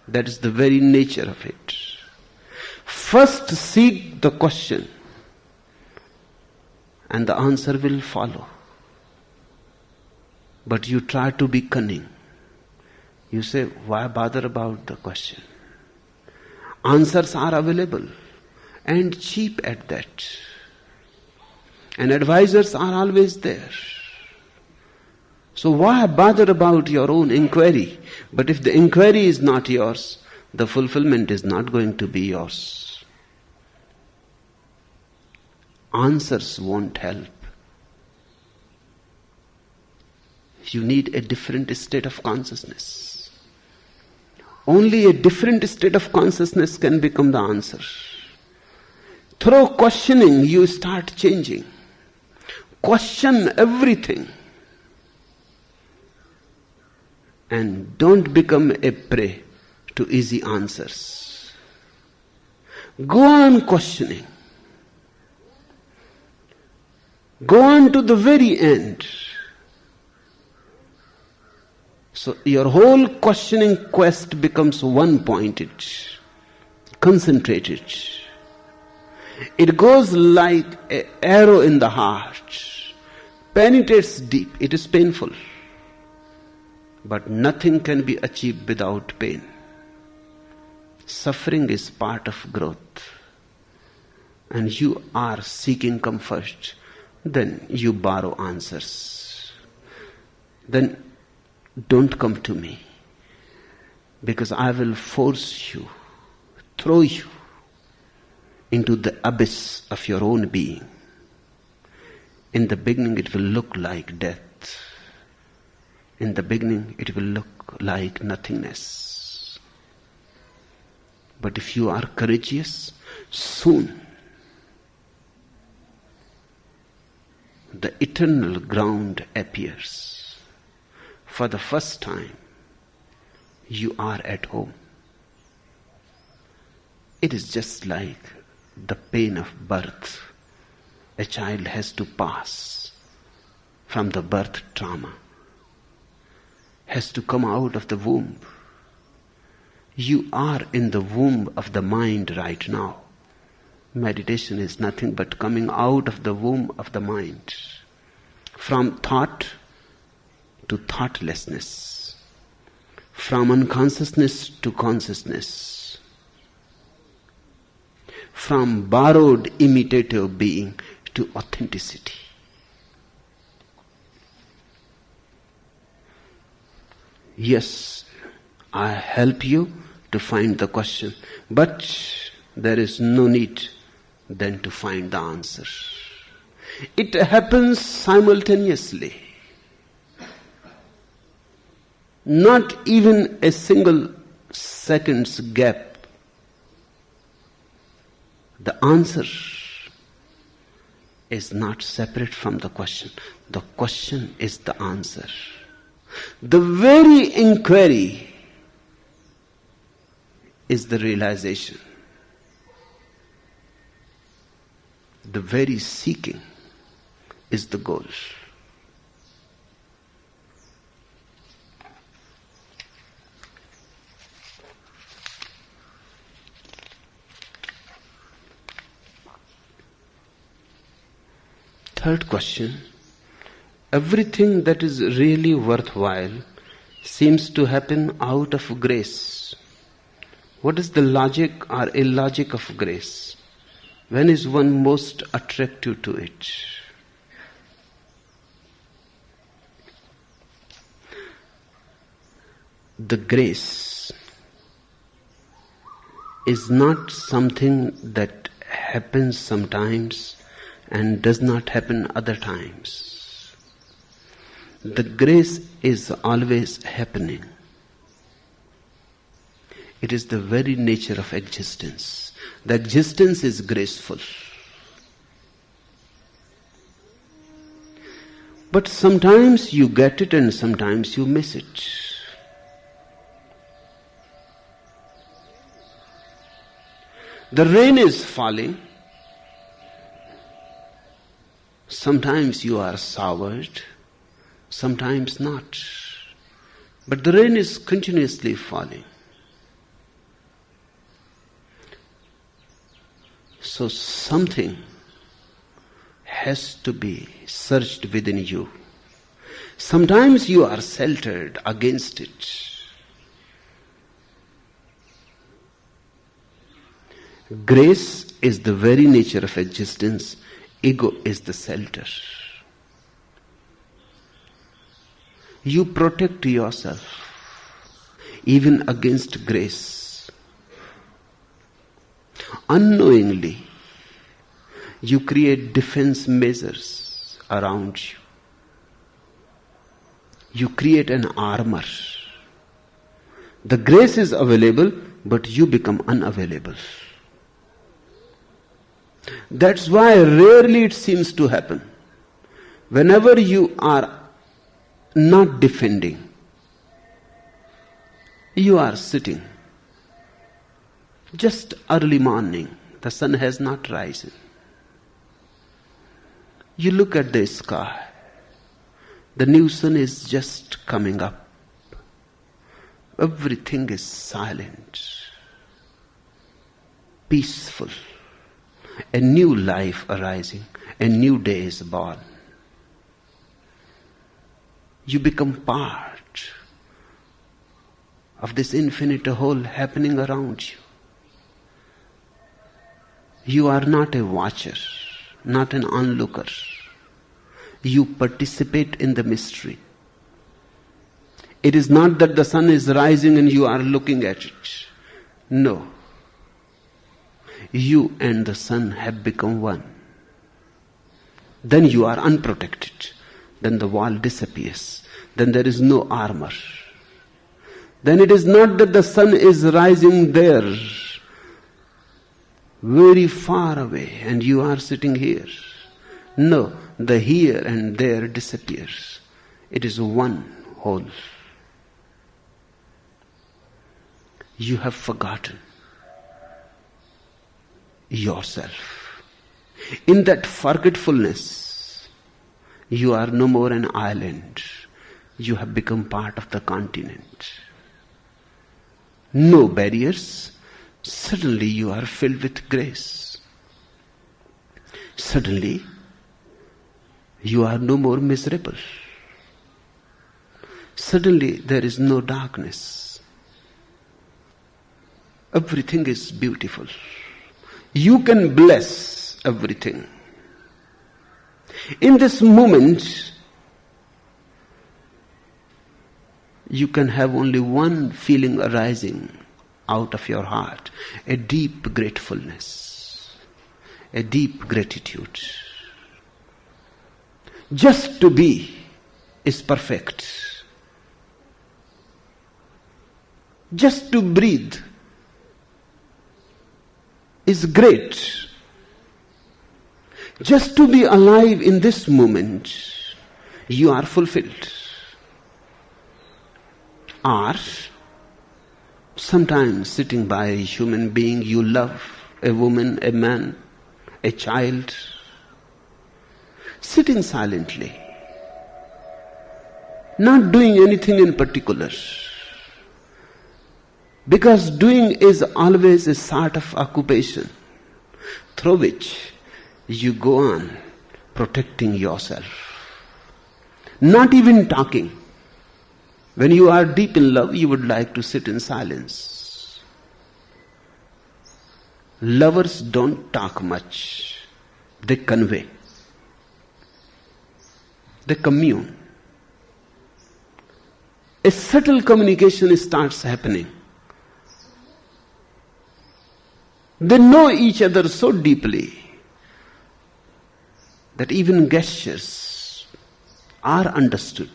Speaker 2: That is the very nature of it. First seek the question and the answer will follow. But you try to be cunning. You say, why bother about the question? Answers are available and cheap at that. And advisors are always there. So why bother about your own inquiry? But if the inquiry is not yours, the fulfillment is not going to be yours. Answers won't help. You need a different state of consciousness. Only a different state of consciousness can become the answer. Through questioning, you start changing. Question everything. And don't become a prey to easy answers. Go on questioning. Go on to the very end. So your whole questioning quest becomes one-pointed, concentrated. It goes like an arrow in the heart, penetrates deep. It is painful, but nothing can be achieved without pain. Suffering is part of growth, and you are seeking comfort. Then you borrow answers. Then don't come to me, because I will force you, throw you into the abyss of your own being. In the beginning it will look like death. In the beginning it will look like nothingness. But if you are courageous, soon the eternal ground appears. For the first time, you are at home. It is just like the pain of birth. A child has to pass from the birth trauma, has to come out of the womb. You are in the womb of the mind right now. Meditation is nothing but coming out of the womb of the mind, from thought to thoughtlessness, from unconsciousness to consciousness, from borrowed imitative being to authenticity. Yes, I help you to find the question, but there is no need then to find the answer. It happens simultaneously. Not even a single second's gap. The answer is not separate from the question. The question is the answer. The very inquiry is the realization. The very seeking is the goal. Third question. Everything that is really worthwhile seems to happen out of grace. What is the logic or illogic of grace? When is one most attractive to it? The grace is not something that happens sometimes and does not happen other times. The grace is always happening. It is the very nature of existence. The existence is graceful. But sometimes you get it and sometimes you miss it. The rain is falling. Sometimes you are soured, sometimes not. But the rain is continuously falling. So something has to be searched within you. Sometimes you are sheltered against it. Grace is the very nature of existence. Ego is the shelter. You protect yourself even against grace. Unknowingly, you create defense measures around you. You create an armor. The grace is available, but you become unavailable. That's why rarely it seems to happen. Whenever you are not defending, you are sitting. Just early morning, the sun has not risen. You look at the sky. The new sun is just coming up. Everything is silent, peaceful. A new life arising. A new day is born. You become part of this infinite whole happening around you. You are not a watcher, not an onlooker. You participate in the mystery. It is not that the sun is rising and you are looking at it. No. You and the sun have become one. Then you are unprotected. Then the wall disappears. Then there is no armor. Then it is not that the sun is rising there, very far away, and you are sitting here. No, the here and there disappears. It is one whole. You have forgotten yourself. In that forgetfulness, you are no more an island. You have become part of the continent. No barriers. Suddenly you are filled with grace. Suddenly you are no more miserable. Suddenly there is no darkness. Everything is beautiful. You can bless everything. In this moment, you can have only one feeling arising out of your heart, a deep gratefulness, a deep gratitude. Just to be is perfect. Just to breathe is great. Just to be alive in this moment, you are fulfilled. Or sometimes sitting by a human being you love, a woman, a man, a child, sitting silently, not doing anything in particular. Because doing is always a sort of occupation through which you go on protecting yourself. Not even talking. When you are deep in love, you would like to sit in silence. Lovers don't talk much. They convey. They commune. A subtle communication starts happening. They know each other so deeply that even gestures are understood.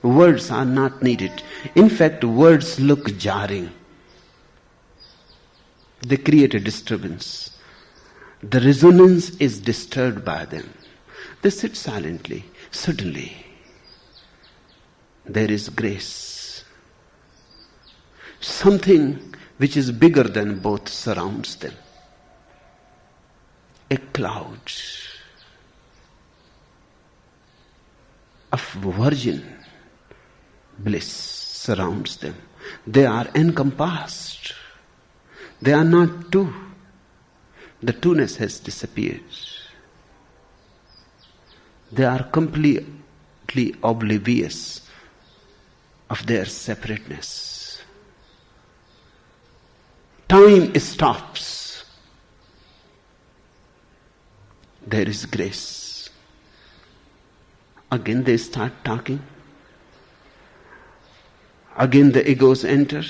Speaker 2: Words are not needed. In fact, words look jarring. They create a disturbance. The resonance is disturbed by them. They sit silently. Suddenly, there is grace. Something which is bigger than both surrounds them. A cloud of virgin bliss surrounds them. They are encompassed. They are not two. The two-ness has disappeared. They are completely oblivious of their separateness. Time stops. There is grace. Again they start talking. Again the egos enter.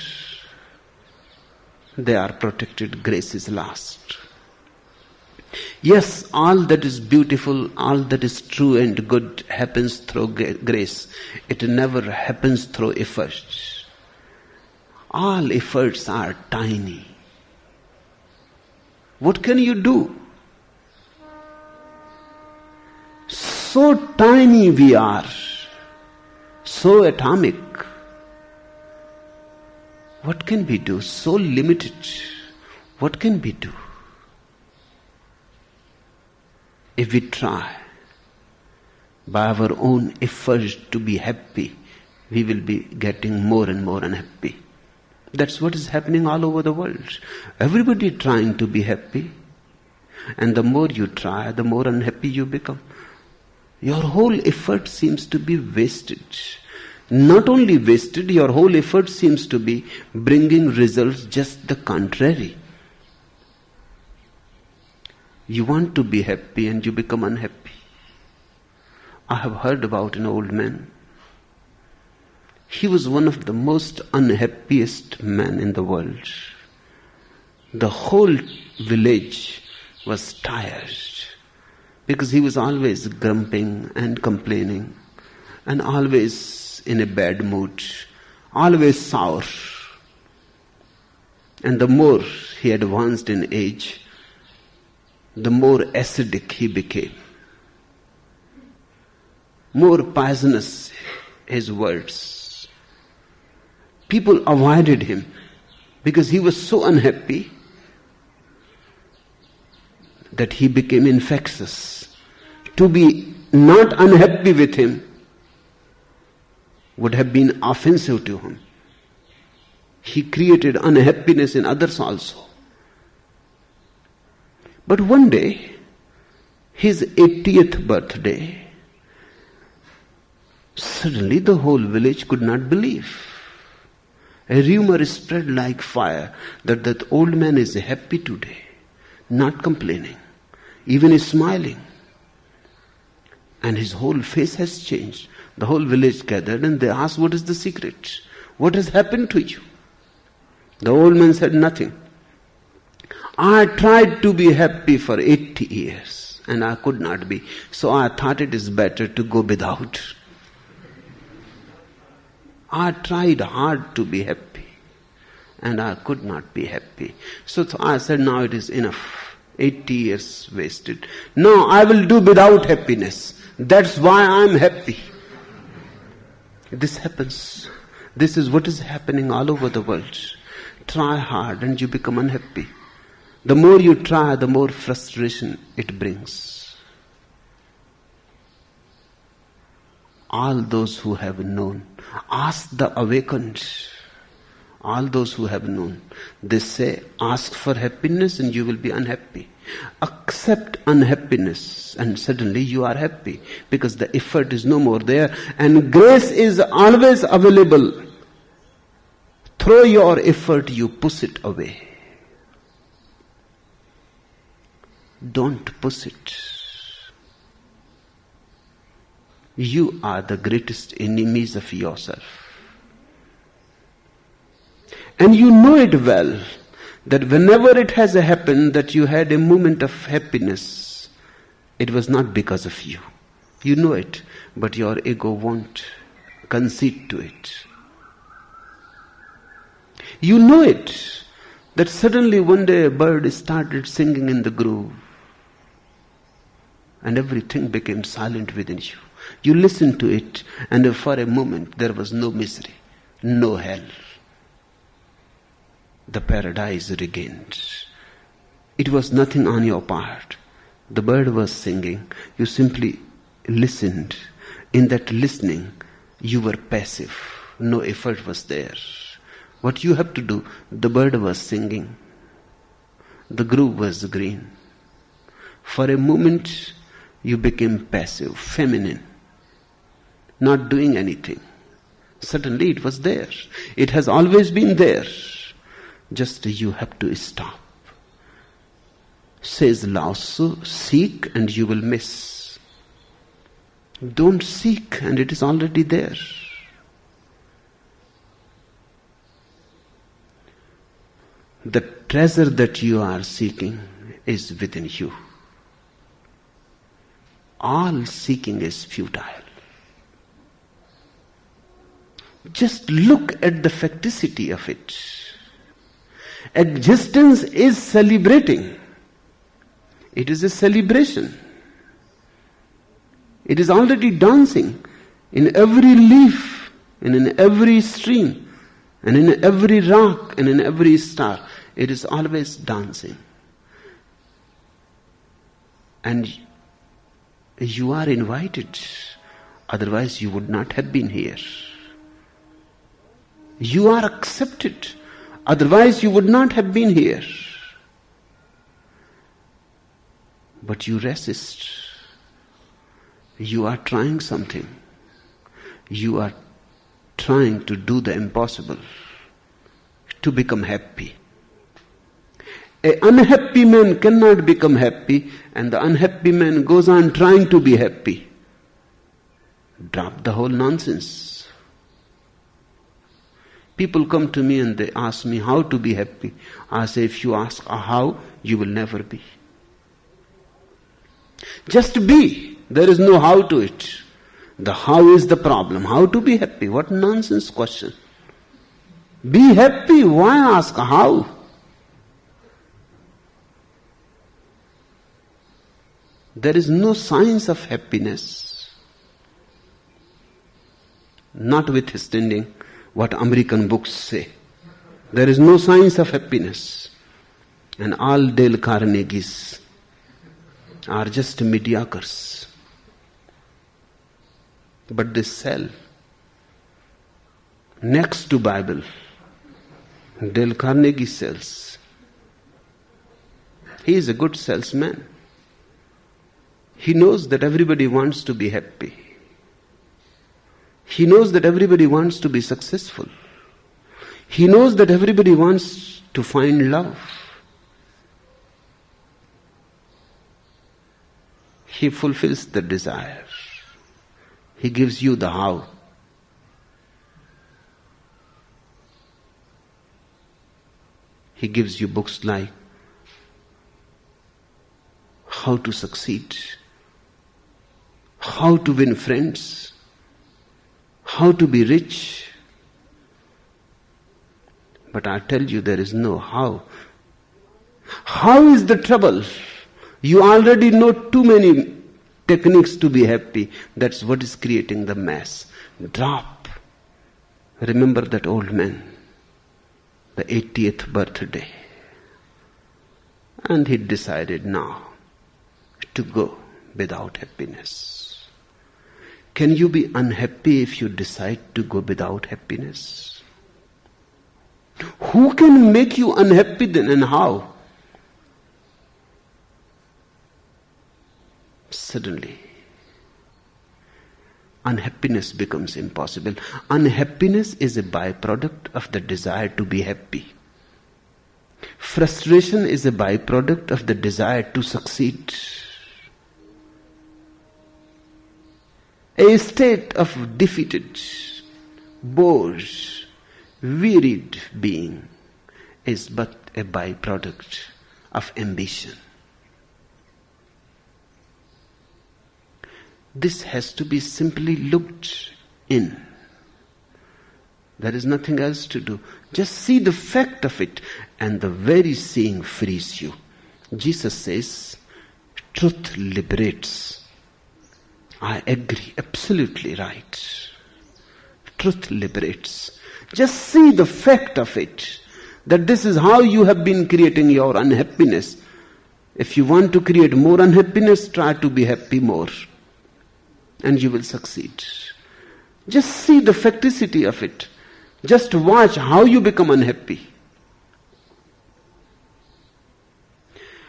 Speaker 2: They are protected. Grace is last. Yes, all that is beautiful, all that is true and good happens through grace. It never happens through effort. All efforts are tiny. What can you do? So tiny we are, so atomic. What can we do? So limited. What can we do? if we try by our own effort to be happy, we will be getting more and more unhappy. That's what is happening all over the world. Everybody trying to be happy. And the more you try, the more unhappy you become. Your whole effort seems to be wasted. Not only wasted, your whole effort seems to be bringing results just the contrary. You want to be happy and you become unhappy. I have heard about an old man. He was one of the most unhappiest men in the world. The whole village was tired because he was always grumping and complaining and always in a bad mood, always sour. And the more he advanced in age, the more acidic he became. More poisonous his words. People avoided him because he was so unhappy that he became infectious. To be not unhappy with him would have been offensive to him. He created unhappiness in others also. But one day, his 80th birthday, suddenly the whole village could not believe. A rumor spread like fire that old man is happy today, not complaining, even smiling. And his whole face has changed. The whole village gathered and they asked, what is the secret? What has happened to you? The old man said, nothing. I tried to be happy for 80 years and I could not be. So I thought it is better to go without. I tried hard to be happy and I could not be happy. So I said, now it is enough. 80 years wasted. Now I will do without happiness. That's why I am happy. This happens. This is what is happening all over the world. Try hard and you become unhappy. The more you try, the more frustration it brings. All those who have known, ask the awakened. All those who have known, they say, ask for happiness and you will be unhappy. Accept unhappiness and suddenly you are happy because the effort is no more there and grace is always available. Throw your effort, you push it away. Don't push it. You are the greatest enemies of yourself. And you know it well, that whenever it has happened that you had a moment of happiness, it was not because of you. You know it, but your ego won't concede to it. You know it, that suddenly one day a bird started singing in the grove, and everything became silent within you. You listened to it, and for a moment there was no misery, no hell. The paradise regained. It was nothing on your part. The bird was singing. You simply listened. In that listening, you were passive. No effort was there. What you have to do, the bird was singing. The grove was green. For a moment, you became passive, feminine, not doing anything. Suddenly it was there. It has always been there. Just you have to stop. Says Lao Tzu, seek and you will miss. Don't seek and it is already there. The treasure that you are seeking is within you. All seeking is futile. Just look at the facticity of it. Existence is celebrating. It is a celebration. It is already dancing in every leaf and in every stream and in every rock and in every star. It is always dancing. And You are invited. Otherwise you would not have been here. You are accepted. Otherwise you would not have been here. But you resist. You are trying something. You are trying to do the impossible, to become happy. An unhappy man cannot become happy, and the unhappy man goes on trying to be happy. Drop the whole nonsense. People come to me and they ask me how to be happy. I say, if you ask how, you will never be. Just be. There is no how to it. The how is the problem. How to be happy? What nonsense question. Be happy. Why ask how? There is no science of happiness. Notwithstanding what American books say. There is no science of happiness. And all Dale Carnegies are just mediocres. But they sell. Next to Bible, Dale Carnegie sells. He is a good salesman. He knows that everybody wants to be happy. He knows that everybody wants to be successful. He knows that everybody wants to find love. He fulfills the desire. He gives you the how. He gives you books like How to Succeed, How to Win Friends, How to Be Rich. But I tell you, there is no how. How is the trouble? You already know too many techniques to be happy. That's what is creating the mess. Drop. Remember that old man, the 80th birthday. And he decided now to go without happiness. Can you be unhappy if you decide to go without happiness? Who can make you unhappy then, and how? Suddenly, unhappiness becomes impossible. Unhappiness is a byproduct of the desire to be happy. Frustration is a byproduct of the desire to succeed. A state of defeated, bored, wearied being is but a byproduct of ambition. This has to be simply looked in. There is nothing else to do. Just see the fact of it, and the very seeing frees you. Jesus says, truth liberates. I agree, absolutely right. Truth liberates. Just see the fact of it, that this is how you have been creating your unhappiness. If you want to create more unhappiness, try to be happy more, and you will succeed. Just see the facticity of it. Just watch how you become unhappy.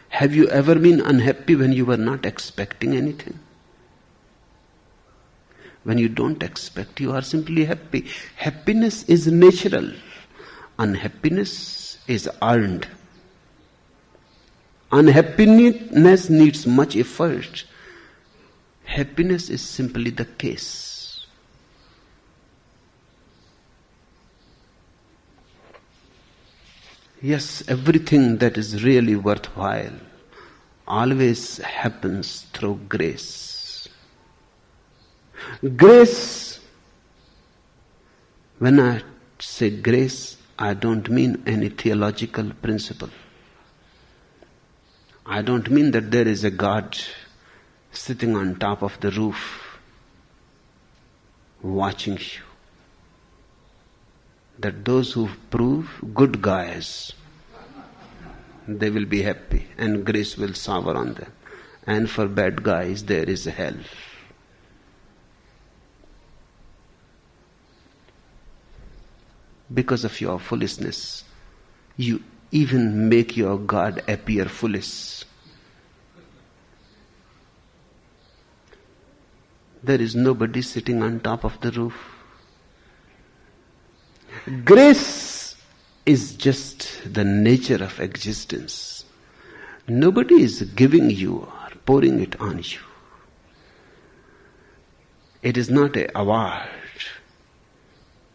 Speaker 2: Have you ever been unhappy when you were not expecting anything? When you don't expect, you are simply happy. Happiness is natural. Unhappiness is earned. Unhappiness needs much effort. Happiness is simply the case. Yes, everything that is really worthwhile always happens through grace. Grace, when I say grace, I don't mean any theological principle. I don't mean that there is a God sitting on top of the roof watching you. That those who prove good guys, they will be happy and grace will shower on them. and for bad guys there is hell. Because of your foolishness, you even make your God appear foolish. There is nobody sitting on top of the roof. Grace is just the nature of existence. Nobody is giving you or pouring it on you. It is not an award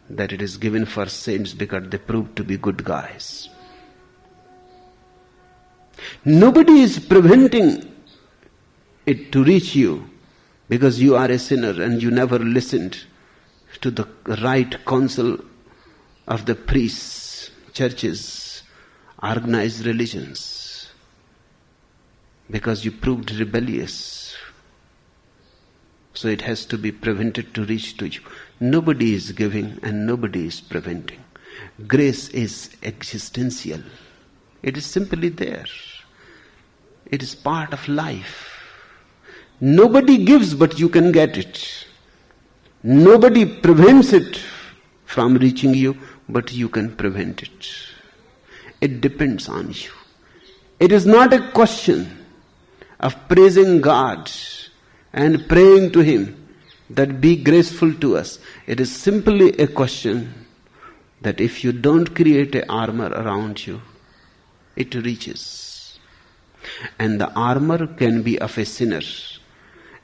Speaker 2: that it is given for saints because they prove to be good guys. Nobody is preventing it to reach you because you are a sinner and you never listened to the right counsel of the priests, churches, organized religions, because you proved rebellious. So it has to be prevented to reach to you. Nobody is giving and nobody is preventing. Grace is existential. It is simply there. It is part of life. Nobody gives but you can get it. Nobody prevents it from reaching you but you can prevent it. It depends on you. It is not a question of praising God and praying to Him that be graceful to us. It is simply a question that if you don't create an armor around you, it reaches. And the armor can be of a sinner,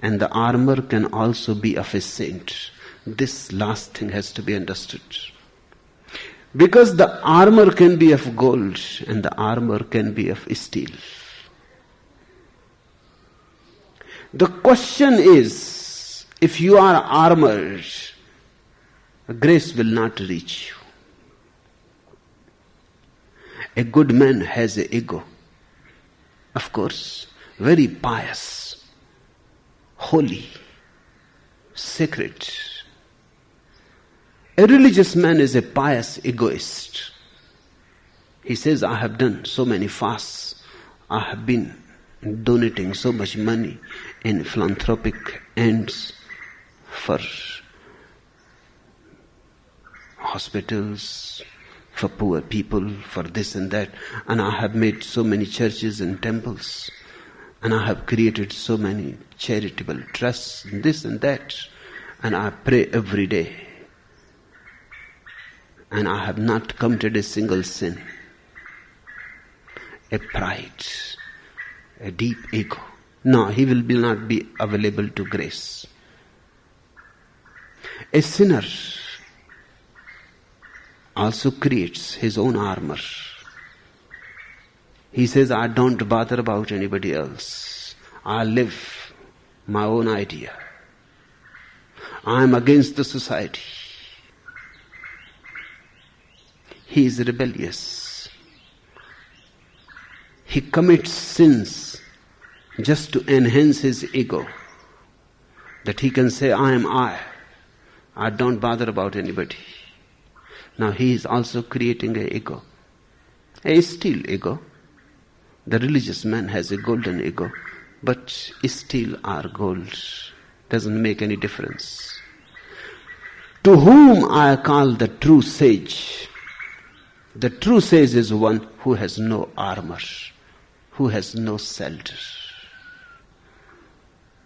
Speaker 2: and the armor can also be of a saint. This last thing has to be understood. Because the armor can be of gold and the armor can be of steel. The question is, if you are armored, grace will not reach you. A good man has an ego. Of course, very pious, holy, sacred. A religious man is a pious egoist. He says, I have done so many fasts. I have been donating so much money in philanthropic ends for hospitals, for poor people, for this and that. And I have made so many churches and temples. And I have created so many charitable trusts, and this and that. And I pray every day. And I have not committed a single sin. A pride, a deep ego. No, he will not be available to grace. A sinner also creates his own armor. He says, I don't bother about anybody else. I live my own idea. I am against the society. He is rebellious. He commits sins just to enhance his ego. That he can say, I am I. I don't bother about anybody. Now he is also creating an ego. A steel ego. The religious man has a golden ego. But steel or gold doesn't make any difference. To whom I call the true sage. The true sage is one who has no armor, who has no shelter,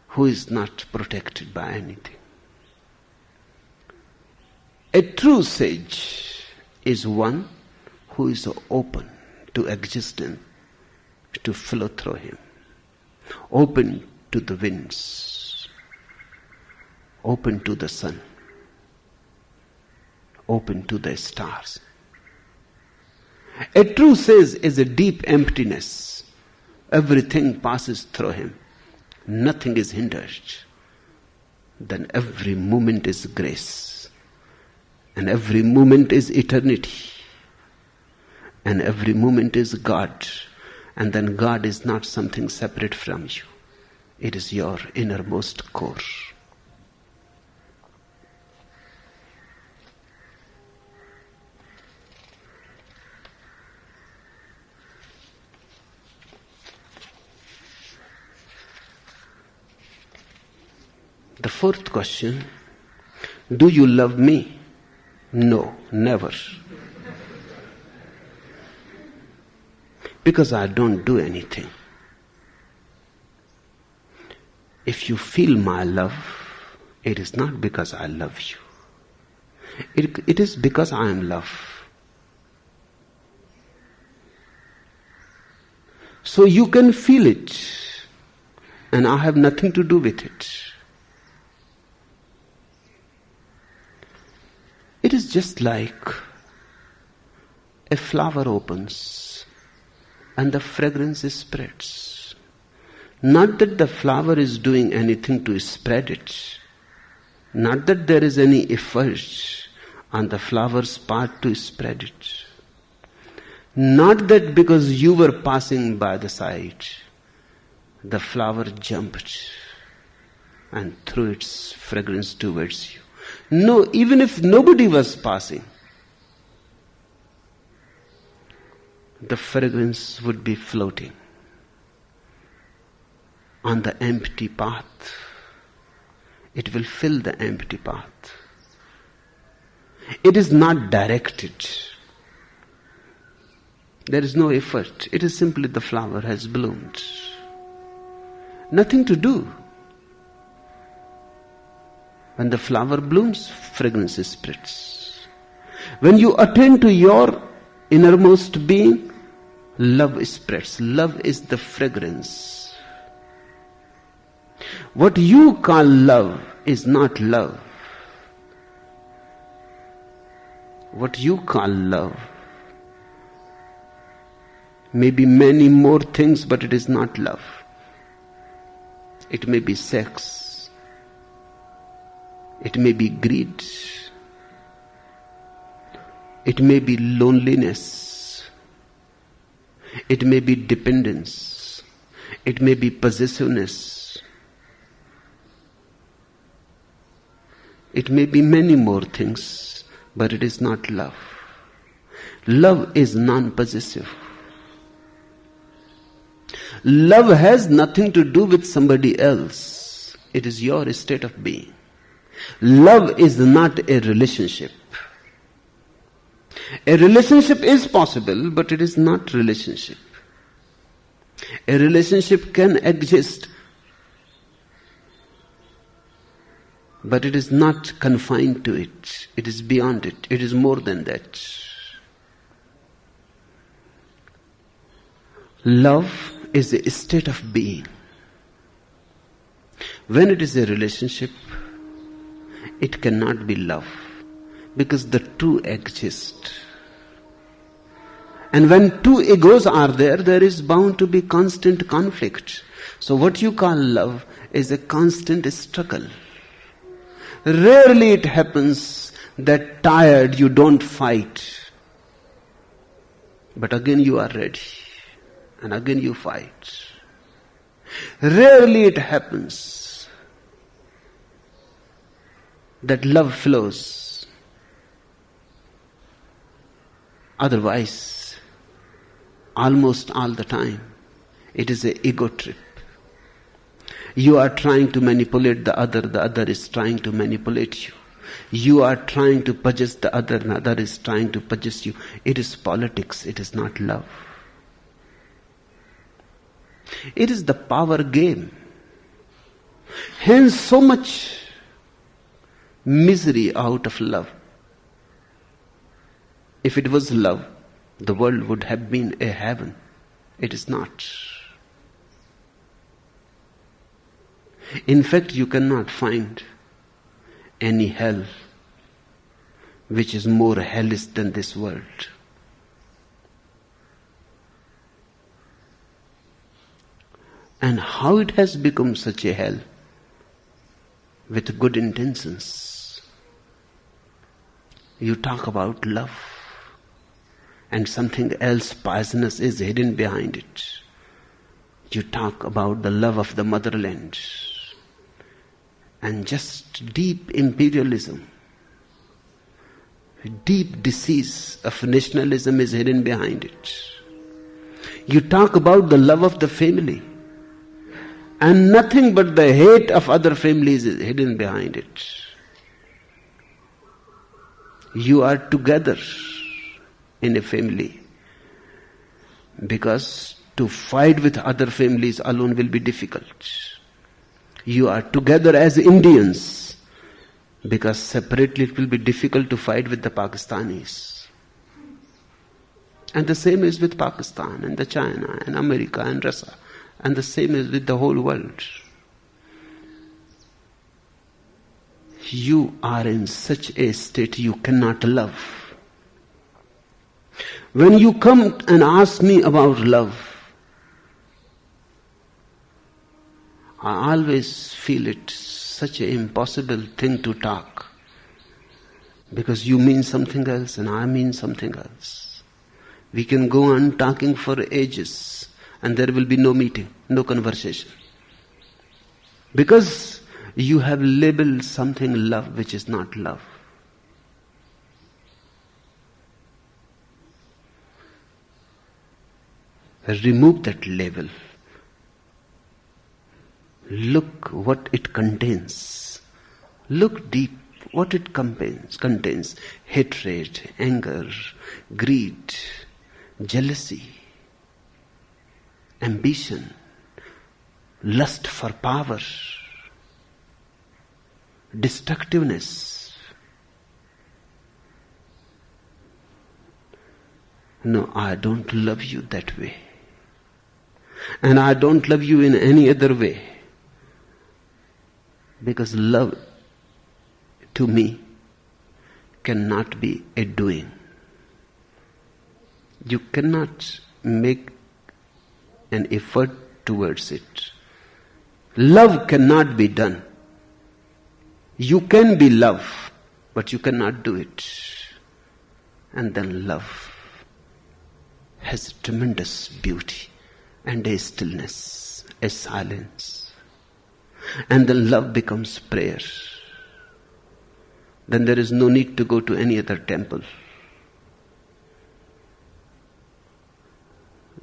Speaker 2: who is not protected by anything. A true sage is one who is open to existence, to flow through him, open to the winds, open to the sun, open to the stars. A true sage is a deep emptiness. Everything passes through him. Nothing is hindered. Then every moment is grace. And every moment is eternity. And every moment is God. And then God is not something separate from you. It is your innermost core. The fourth question, do you love me? No, never. Because I don't do anything. If you feel my love, it is not because I love you. It is because I am love. So you can feel it, and I have nothing to do with it. It is just like a flower opens and the fragrance spreads. Not that the flower is doing anything to spread it. Not that there is any effort on the flower's part to spread it. Not that because you were passing by the side, the flower jumped and threw its fragrance towards you. No, even if nobody was passing, the fragrance would be floating on the empty path. It will fill the empty path. It is not directed. There is no effort. It is simply the flower has bloomed. Nothing to do. When the flower blooms, fragrance spreads. When you attend to your innermost being, love spreads. Love is the fragrance. What you call love is not love. What you call love may be many more things, but it is not love. It may be sex. It may be greed. It may be loneliness. It may be dependence. It may be possessiveness. It may be many more things, but it is not love. Love is non-possessive. Love has nothing to do with somebody else. It is your state of being. Love is not a relationship. A relationship is possible, but it is not relationship. A relationship can exist, but it is not confined to it. It is beyond it. It is more than that. Love is a state of being. When it is a relationship, it cannot be love, because the two exist. And when two egos are there, there is bound to be constant conflict. So what you call love is a constant struggle. Rarely it happens that tired you don't fight, but again you are ready, and again you fight. Rarely it happens that love flows. Otherwise, almost all the time, it is an ego trip. You are trying to manipulate the other is trying to manipulate you. You are trying to possess the other is trying to possess you. It is politics, it is not love. It is the power game. Hence so much misery out of love. If it was love, the world would have been a heaven. It is not. In fact, you cannot find any hell which is more hellish than this world. And how it has become such a hell? With good intentions. You talk about love, and something else poisonous is hidden behind it. You talk about the love of the motherland, and just deep imperialism, deep disease of nationalism is hidden behind it. You talk about the love of the family, And nothing but the hate of other families is hidden behind it. You are together in a family because to fight with other families alone will be difficult. You are together as Indians because separately it will be difficult to fight with the Pakistanis. And the same is with Pakistan and the China and America and Russia. And the same is with the whole world. You are in such a state you cannot love. When you come and ask me about love, I always feel it such an impossible thing to talk. Because you mean something else and I mean something else. We can go on talking for ages and there will be no meeting, no conversation. Because you have labeled something love which is not love. Remove that label. Look what it contains. Look deep what it contains. Hatred, anger, greed, jealousy, ambition, lust for power, destructiveness. No, I don't love you that way. And I don't love you in any other way. Because love to me cannot be a doing. You cannot make an effort towards it. Love cannot be done. You can be love, but you cannot do it. And then love has tremendous beauty and a stillness, a silence. And then love becomes prayer. Then there is no need to go to any other temple.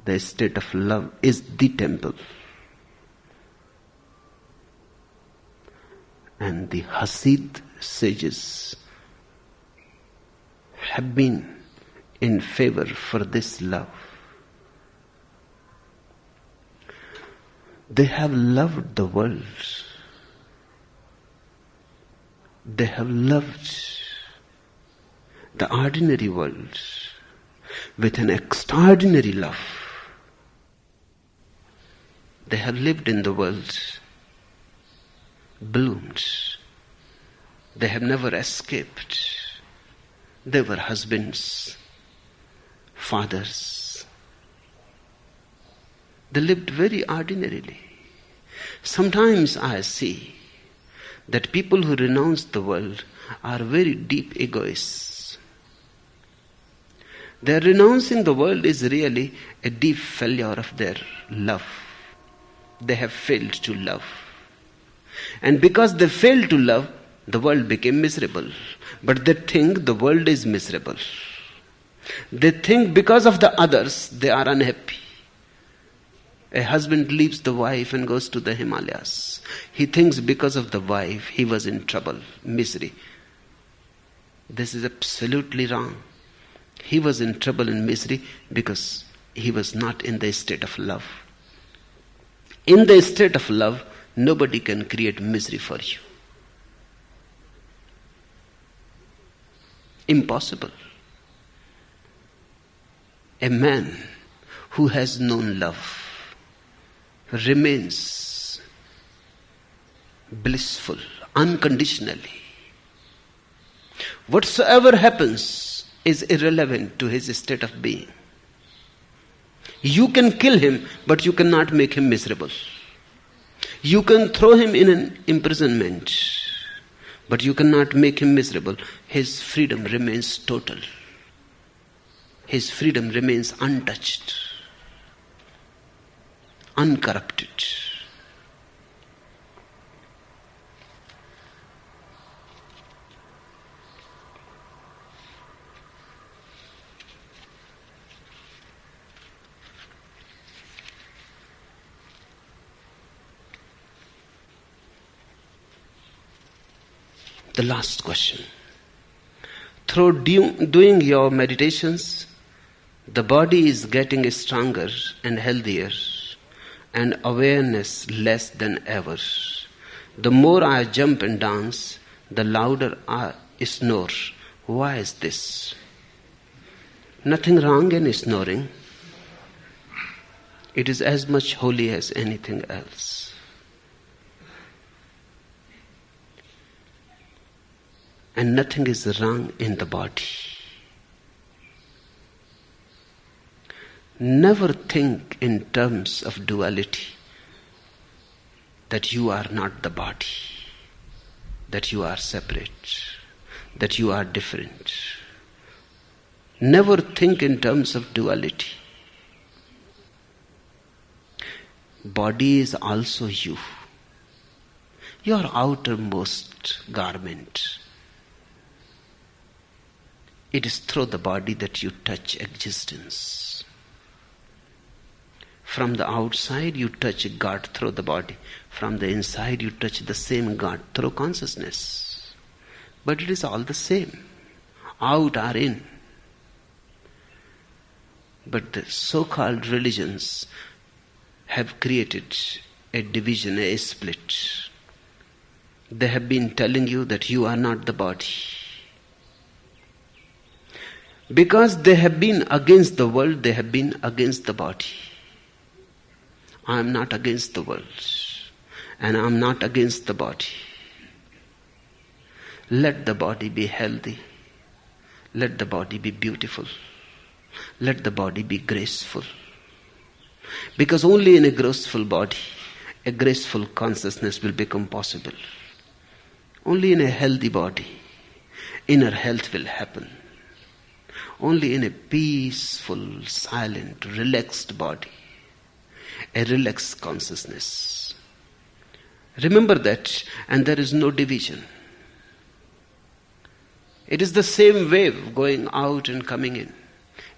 Speaker 2: The state of love is the temple. And the Hasid sages have been in favor for this love. They have loved the world. They have loved the ordinary world with an extraordinary love. They have lived in the world, bloomed. They have never escaped. They were husbands, fathers. They lived very ordinarily. Sometimes I see that people who renounce the world are very deep egoists. Their renouncing the world is really a deep failure of their love. They have failed to love. And because they failed to love, the world became miserable. But they think the world is miserable. They think because of the others, they are unhappy. A husband leaves the wife and goes to the Himalayas. He thinks because of the wife, he was in trouble, misery. This is absolutely wrong. He was in trouble and misery because he was not in the state of love. In the state of love, nobody can create misery for you. Impossible. A man who has known love remains blissful unconditionally. Whatsoever happens is irrelevant to his state of being. You can kill him, but you cannot make him miserable. You can throw him in an imprisonment, but you cannot make him miserable. His freedom remains total. His freedom remains untouched, uncorrupted. The last question. Through doing your meditations, the body is getting stronger and healthier, and awareness less than ever. The more I jump and dance, the louder I snore. Why is this? Nothing wrong in snoring. It is as much holy as anything else. And nothing is wrong in the body. Never think in terms of duality, that you are not the body, that you are separate, that you are different. Never think in terms of duality. Body is also you, your outermost garment. It is through the body that you touch existence. From the outside you touch God through the body. From the inside you touch the same God through consciousness. But it is all the same, out or in. But the so-called religions have created a division, a split. They have been telling you that you are not the body. Because they have been against the world, they have been against the body. I am not against the world, and I am not against the body. Let the body be healthy. Let the body be beautiful. Let the body be graceful. Because only in a graceful body, a graceful consciousness will become possible. Only in a healthy body, inner health will happen. Only in a peaceful, silent, relaxed body, a relaxed consciousness. Remember that, and there is no division. It is the same wave going out and coming in.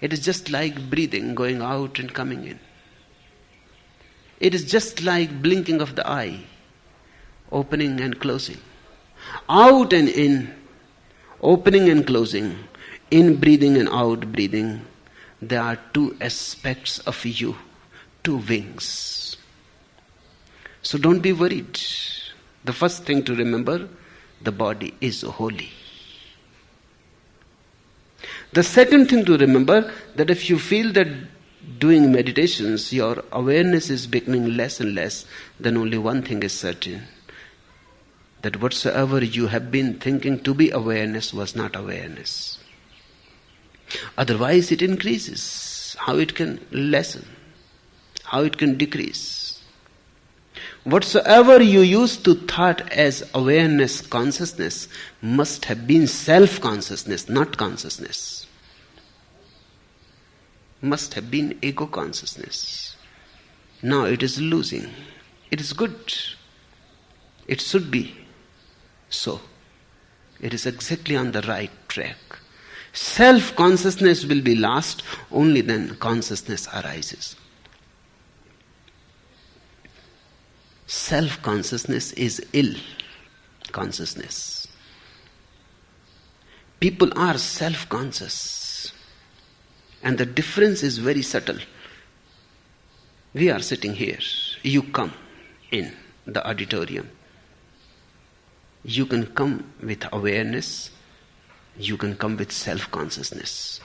Speaker 2: It is just like breathing, going out and coming in. It is just like blinking of the eye, opening and closing. Out and in, opening and closing, in breathing and out breathing. There are two aspects of you, two wings. So don't be worried. The first thing to remember, the body is holy. The second thing to remember, that if you feel that doing meditations, your awareness is becoming less and less, then only one thing is certain, that whatsoever you have been thinking to be awareness was not awareness. Otherwise it increases. How it can lessen? How it can decrease? Whatsoever you used to thought as awareness, consciousness, must have been self-consciousness, not consciousness. Must have been ego consciousness. Now it is losing. It is good. It should be so. It is exactly on the right track. Self-consciousness will be lost, only then consciousness arises. Self-consciousness is ill consciousness. People are self-conscious, and the difference is very subtle. We are sitting here. You come in the auditorium. You can come with awareness. You can come with self-consciousness.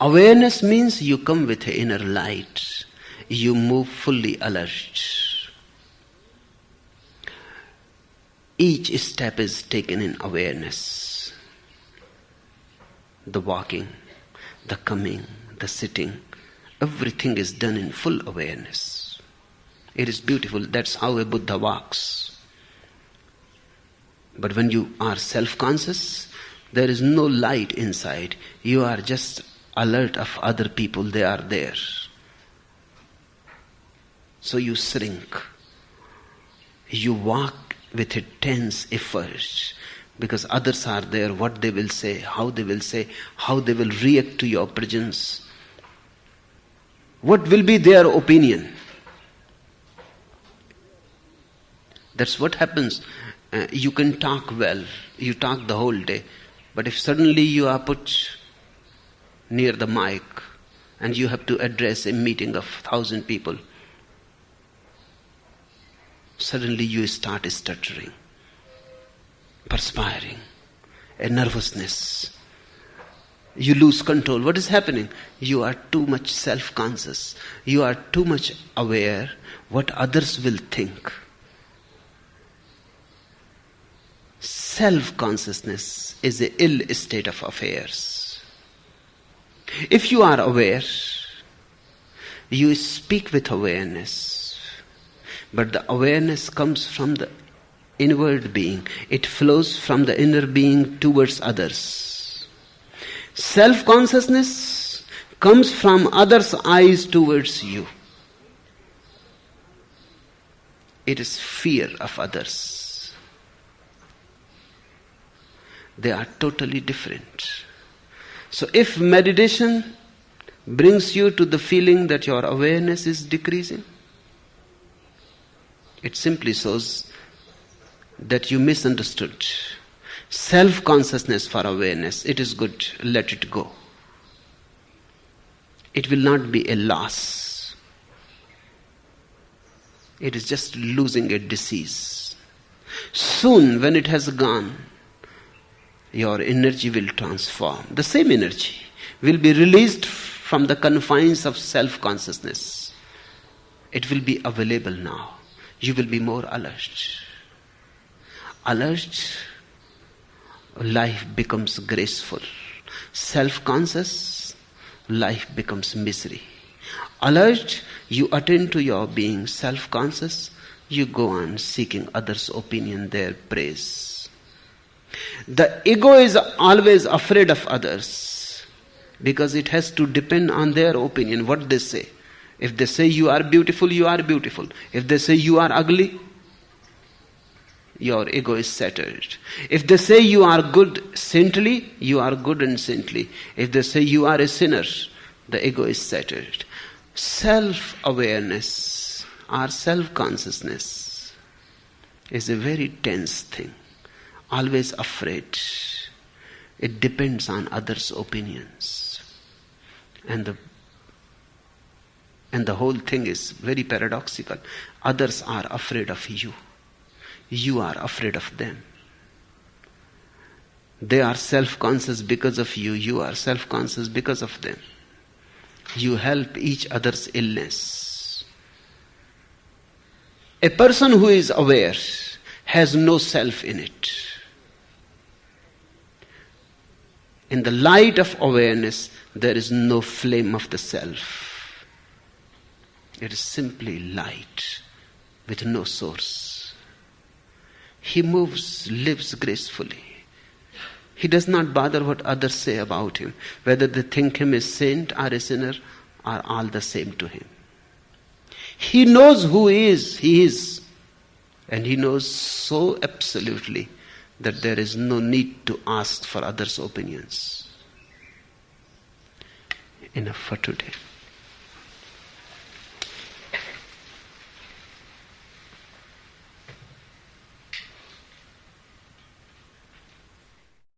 Speaker 2: Awareness means you come with an inner light. You move fully alert. Each step is taken in awareness. The walking, the coming, the sitting, everything is done in full awareness. It is beautiful. That's how a Buddha walks. But when you are self-conscious, there is no light inside. You are just alert of other people. They are there. So you shrink. You walk with a tense effort because others are there, what they will say, how they will react to your presence. What will be their opinion? That's what happens You can talk well, you talk the whole day, but if suddenly you are put near the mic and you have to address a meeting of 1,000 people, suddenly you start stuttering, perspiring, a nervousness. You lose control. What is happening? You are too much self-conscious. You are too much aware what others will think. Self-consciousness is an ill state of affairs. If you are aware, you speak with awareness, but the awareness comes from the inward being. It flows from the inner being towards others. Self-consciousness comes from others' eyes towards you. It is fear of others. They are totally different. So if meditation brings you to the feeling that your awareness is decreasing, it simply shows that you misunderstood. Self-consciousness for awareness, it is good, let it go. It will not be a loss. It is just losing a disease. Soon, when it has gone, your energy will transform. The same energy will be released from the confines of self-consciousness. It will be available now. You will be more alert. Alert, life becomes graceful. Self-conscious, life becomes misery. Alert, you attend to your being. Self-conscious, you go on seeking others' opinion, their praise. The ego is always afraid of others because it has to depend on their opinion, what they say. If they say you are beautiful, you are beautiful. If they say you are ugly, your ego is settled. If they say you are good saintly, you are good and saintly. If they say you are a sinner, the ego is settled. Self-awareness or self-consciousness is a very tense thing. Always afraid. It depends on others' opinions. And the whole thing is very paradoxical. Others are afraid of you. You are afraid of them. They are self-conscious because of you. You are self-conscious because of them. You help each other's illness. A person who is aware has no self in it. In the light of awareness, there is no flame of the self. It is simply light with no source. He moves, lives gracefully. He does not bother what others say about him. Whether they think him a saint or a sinner are all the same to him. He knows who he is. And he knows so absolutely that there is no need to ask for others' opinions. Enough for today.